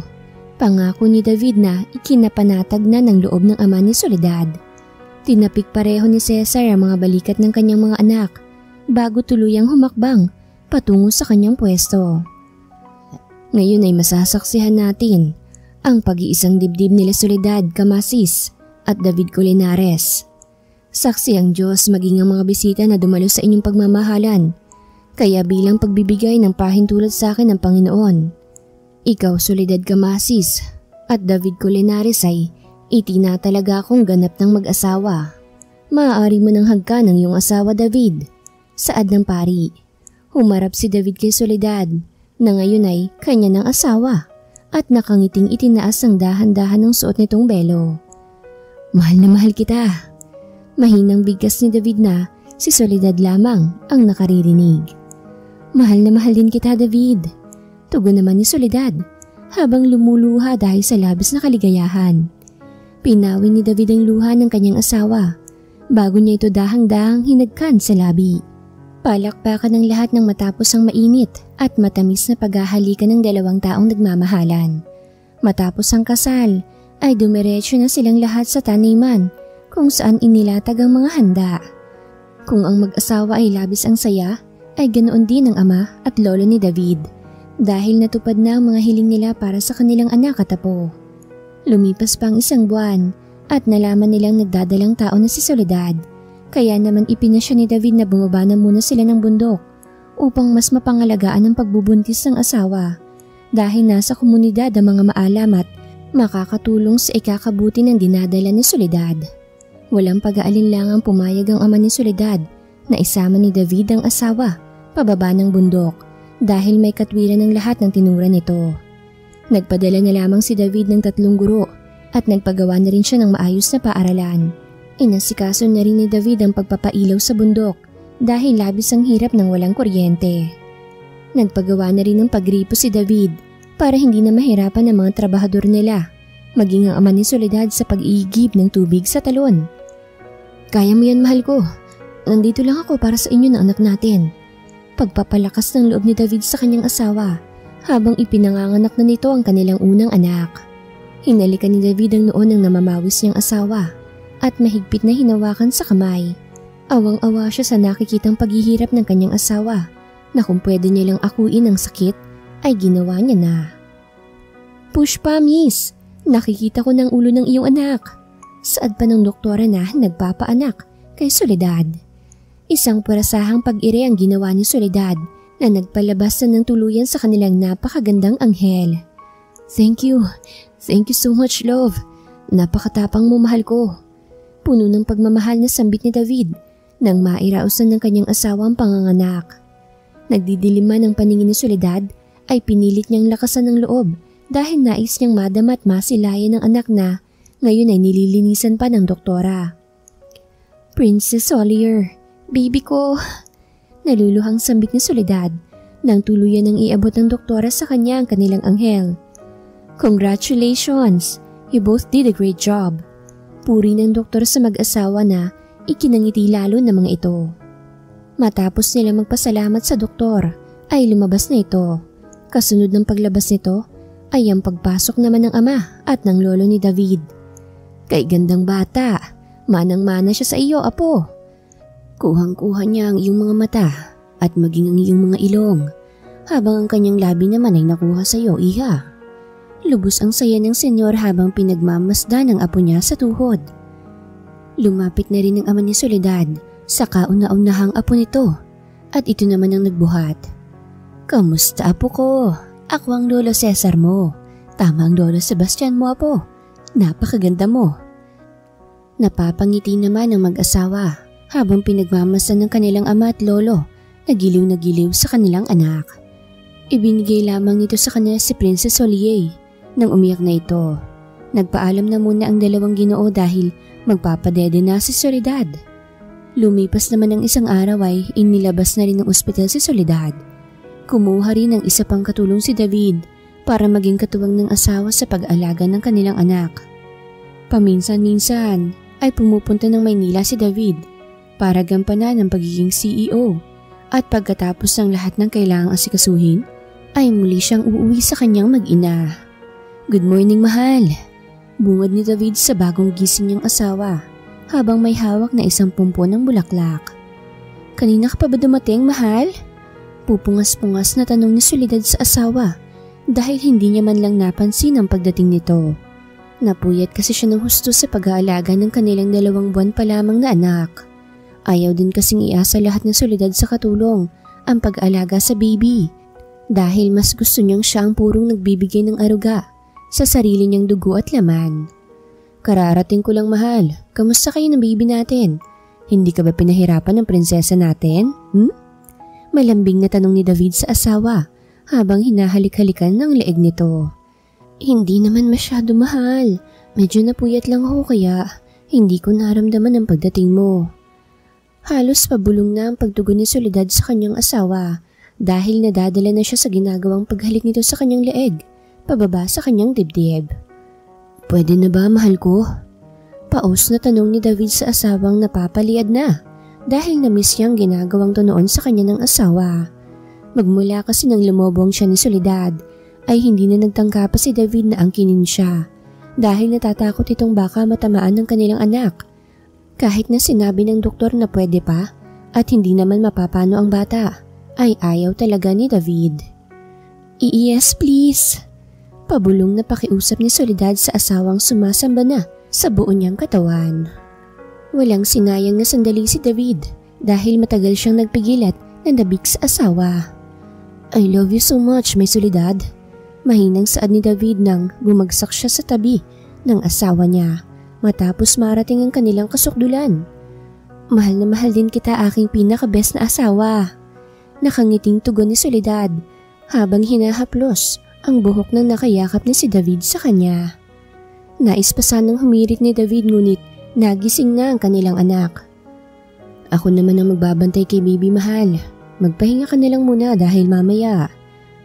Pangako ni David na ikinapanatag na ng loob ng ama ni Soledad. Tinapik pareho ni Cesar ang mga balikat ng kanyang mga anak bago tuluyang humakbang patungo sa kanyang pwesto. Ngayon ay masasaksihan natin ang pag-iisang dibdib nila Soledad Camasis at David Colinares. Saksi ang Diyos maging ang mga bisita na dumalo sa inyong pagmamahalan, kaya bilang pagbibigay ng pahintulot sa akin ng Panginoon, ikaw Soledad Camasis at David Colinares ay itinatalaga akong ganap ng mag-asawa. Maaari mo nang hagkan ng iyong asawa David. Saad ng pari. Humarap si David kay Soledad na ngayon ay kanya ng asawa at nakangiting itinaas ang dahan-dahan ng suot nitong belo. Mahal na mahal kita. Mahinang bigkas ni David na si Soledad lamang ang nakaririnig. Mahal na mahal din kita David. Tugon naman ni Soledad habang lumuluha dahil sa labis na kaligayahan. Pinawin ni David ang luha ng kanyang asawa bago niya ito dahang-dahang hinagkan sa labi. Palakpakan ng lahat ng matapos ang mainit at matamis na paghahalikan ng dalawang taong nagmamahalan. Matapos ang kasal ay dumiretso na silang lahat sa taniman kung saan inilatag ang mga handa. Kung ang mag-asawa ay labis ang saya, ay ganoon din ang ama at lolo ni David dahil natupad na ang mga hiling nila para sa kanilang anak at apo. Lumipas pa ang 1 buwan at nalaman nilang nagdadalang tao na si Soledad, kaya naman ipinasya ni David na bumaba na muna sila ng bundok upang mas mapangalagaan ang pagbubuntis ng asawa dahil nasa komunidad ang mga maalam at makakatulong sa ikakabuti ng dinadala ni Soledad. Walang pag-aalinlangang pumayag ang ama ni Soledad na isama ni David ang asawa pababa ng bundok dahil may katwiran ng lahat ng tinura nito. Nagpadala na lamang si David ng 3 guro at nagpagawa na rin siya ng maayos na paaralan. Inasikaso na rin ni David ang pagpapailaw sa bundok dahil labis ang hirap ng walang kuryente. Nagpagawa na rin ng pagripo si David para hindi na mahirapan ang mga trabahador nila, maging ang ama ni Soledad sa pag-iigib ng tubig sa talon. Kaya mo yan mahal ko, nandito lang ako para sa inyo ng anak natin. Pagpapalakas ng loob ni David sa kanyang asawa habang ipinanganganak na nito ang kanilang unang anak. Hinalikan ni David ang noon ng namamawis niyang asawa at mahigpit na hinawakan sa kamay. Awang-awa siya sa nakikitang paghihirap ng kanyang asawa na kung pwede niya lang akuin ang sakit ay ginawa niya na. Pushpa miss, nakikita ko ng ulo ng iyong anak. Saad pa ng doktora na nagpapaanak kay Soledad. Isang parasahang pag-ire ang ginawa ni Soledad na nagpalabas na ng tuluyan sa kanilang napakagandang anghel. Thank you so much love. Napakatapang mo mahal ko. Puno ng pagmamahal na sambit ni David nang mairausan ng kanyang asawa ang panganganak. Nagdidiliman ang paningin ni Soledad ay pinilit niyang lakasan ng loob dahil nais niyang madama at masilayan ng anak na ngayon ay nililinisan pa ng doktora. Princess Olier, baby ko. Naluluhang sambit ni Soledad nang tuluyan ng iabot ng doktora sa kanya ang kanilang anghel. Congratulations, you both did a great job. Puri ng doktor sa mag-asawa na ikinangiti lalo ng mga ito. Matapos nila magpasalamat sa doktor ay lumabas na ito. Kasunod ng paglabas nito ay ang pagpasok naman ng ama at ng lolo ni David. Kay gandang bata, manang-mana siya sa iyo, apo. Kuhang-kuha niya ang iyong mga mata at maging ang iyong mga ilong, habang ang kanyang labi naman ay nakuha sa iyo, iha. Lubos ang saya ng senyor habang pinagmamasdan ang apo niya sa tuhod. Lumapit na rin ang ama ni Soledad sa kauna-unahang apo nito at ito naman ang nagbuhat. "Kamusta apo ko? Ako ang lolo Cesar mo. Tama ang lolo Sebastian mo apo. Napakaganda mo." Napapangiti naman ang mag-asawa habang pinagmamasdan ng kanilang ama at lolo na giliw na giliw sa kanilang anak. Ibinigay lamang nito sa kanila si Princess Olier nang umiyak na ito. Nagpaalam na muna ang dalawang ginoo dahil magpapadede na si Soledad. Lumipas naman ng isang araw ay inilabas na rin ng ospital si Soledad. Kumuha rin ng isa pang katulong si David para maging katuwang ng asawa sa pag-aalaga ng kanilang anak. Paminsan-minsan ay pumupunta ng Maynila si David para gampanan ang pagiging CEO at pagkatapos ng lahat ng kailangang asikasuhin ay muli siyang uuwi sa kanyang mag-ina. "Good morning, mahal," bungad ni David sa bagong gising niyang asawa habang may hawak na isang pumpon ng bulaklak. "Kanina ka pa ba dumating, mahal?" Pupungas-pungas na tanong ni Soledad sa asawa dahil hindi niya man lang napansin ang pagdating nito. Napuyat kasi siya ng husto sa pag-aalaga ng kanilang 2 buwan pa lamang na anak. Ayaw din kasing iasa lahat ng Soledad sa katulong ang pag-aalaga sa baby dahil mas gusto niyang siya ang purong nagbibigay ng aruga sa sarili niyang dugo at laman. "Kararating ko lang, mahal. Kamusta kayo ng baby natin? Hindi ka ba pinahirapan ng prinsesa natin? Malambing na tanong ni David sa asawa habang hinahalik-halikan ng leeg nito. "Hindi naman masyado, mahal. Medyo napuyat lang ako kaya hindi ko naramdaman ang pagdating mo." Halos pabulong na ang pagtugon ni Soledad sa kanyang asawa dahil nadadala na siya sa ginagawang paghalik nito sa kanyang leeg, pababa sa kanyang dibdib. "Pwede na ba, mahal ko?" Paos na tanong ni David sa asawang napapaliad na dahil na-miss niyang ginagawang to noon sa kanya ng asawa. Magmula kasi nang lumobong siya ni Soledad ay hindi na nagtangka pa si David na angkinin siya dahil natatakot itong baka matamaan ng kanilang anak. Kahit na sinabi ng doktor na pwede pa at hindi naman mapapano ang bata, ay ayaw talaga ni David. "Yes, please." Pabulong na pakiusap ni Soledad sa asawang sumasamba na sa buo niyang katawan. Walang sinayang na sandali si David dahil matagal siyang nagpigil at nandabik sa asawa. "I love you so much, my Soledad." Mahinang saad ni David nang bumagsak siya sa tabi ng asawa niya matapos marating ang kanilang kasukdulan. "Mahal na mahal din kita, aking pinaka-best na asawa." Nakangiting tugon ni Soledad habang hinahaplos ang buhok ng nakayakap ni si David sa kanya. Nais pa sanang humirit ni David ngunit nagising na ang kanilang anak. "Ako naman ang magbabantay kay baby, mahal. Magpahinga ka na lang muna dahil mamaya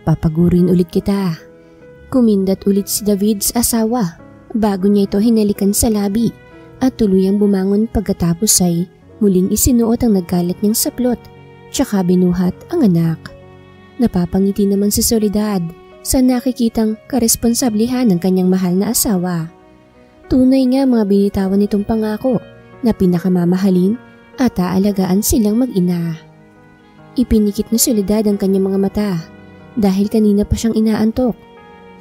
papagurin ulit kita." Kumindat ulit si David sa asawa bago niya ito hinalikan sa labi at tuluyang bumangon pagkatapos ay muling isinuot ang nagkalat niyang saplot tsaka binuhat ang anak. Napapangiti naman si Soledad sa nakikitang karesponsablihan ng kanyang mahal na asawa. Tunay nga mga binitawan nitong pangako na pinakamamahalin at aalagaan silang mag-ina. Ipinikit ni Soledad ang kanyang mga mata dahil kanina pa siyang inaantok.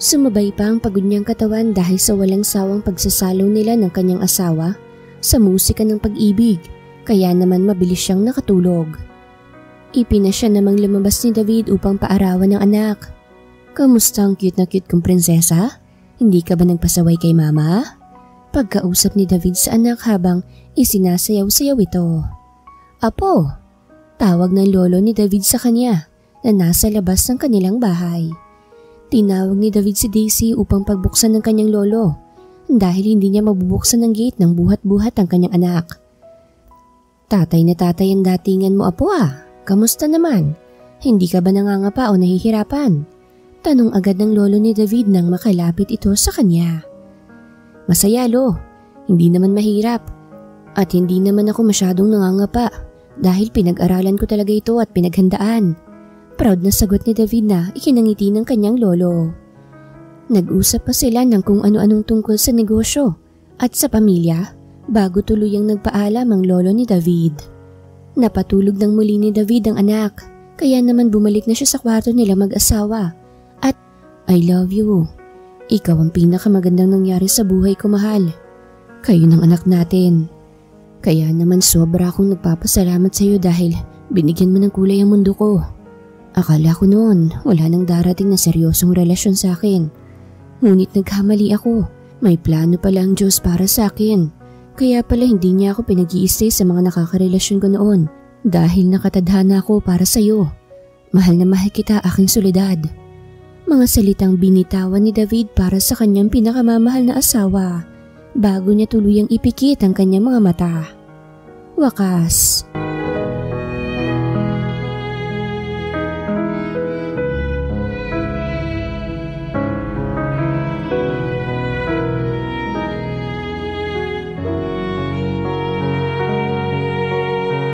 Sumabay pa ang pagod niyang katawan dahil sa walang sawang pagsasalaw nila ng kanyang asawa sa musika ng pag-ibig, kaya naman mabilis siyang nakatulog. Ipinasya namang lumabas ni David upang paarawan ng anak. "Kamusta ang cute na cute kong prinsesa? Hindi ka ba nagpasaway kay mama?" Pagkausap ni David sa anak habang isinasayaw-sayaw ito. "Apo," tawag ng lolo ni David sa kanya na nasa labas ng kanilang bahay. Tinawag ni David si Daisy upang pagbuksan ng kanyang lolo dahil hindi niya mabubuksan ng gate ng buhat-buhat ang kanyang anak. "Tatay na tatay ang datingan mo, apo ah. Kamusta naman? Hindi ka ba nangangapa o nahihirapan?" Tanong agad ng lolo ni David nang makalapit ito sa kanya. "Masaya, lo. Hindi naman mahirap. At hindi naman ako masyadong nangangapa dahil pinag-aralan ko talaga ito at pinaghandaan." Proud na sagot ni David na ikinangiti ng kanyang lolo. Nag-usap pa sila ng kung ano-anong tungkol sa negosyo at sa pamilya bago tuluyang nagpaalam ang lolo ni David. Napatulog ng muli ni David ang anak Kaya naman bumalik na siya sa kwarto nila mag-asawa. At I love you. Ikaw ang pinakamagandang nangyari sa buhay ko, mahal. Kayo ng anak natin. Kaya naman sobra akong nagpapasalamat sa iyo dahil binigyan mo ng kulay ang mundo ko. Akala ko noon wala nang darating na seryosong relasyon sa akin. Ngunit nagkamali ako. May plano pala ang Diyos para sa akin. Kaya pala hindi niya ako pinag-iistay sa mga nakakarelasyon ko noon dahil nakatadhana ako para sa iyo. Mahal na mahal kita, aking soledad. Mga salitang binitawan ni David para sa kanyang pinakamamahal na asawa bago niya tuluyang ipikit ang kanyang mga mata. Wakas.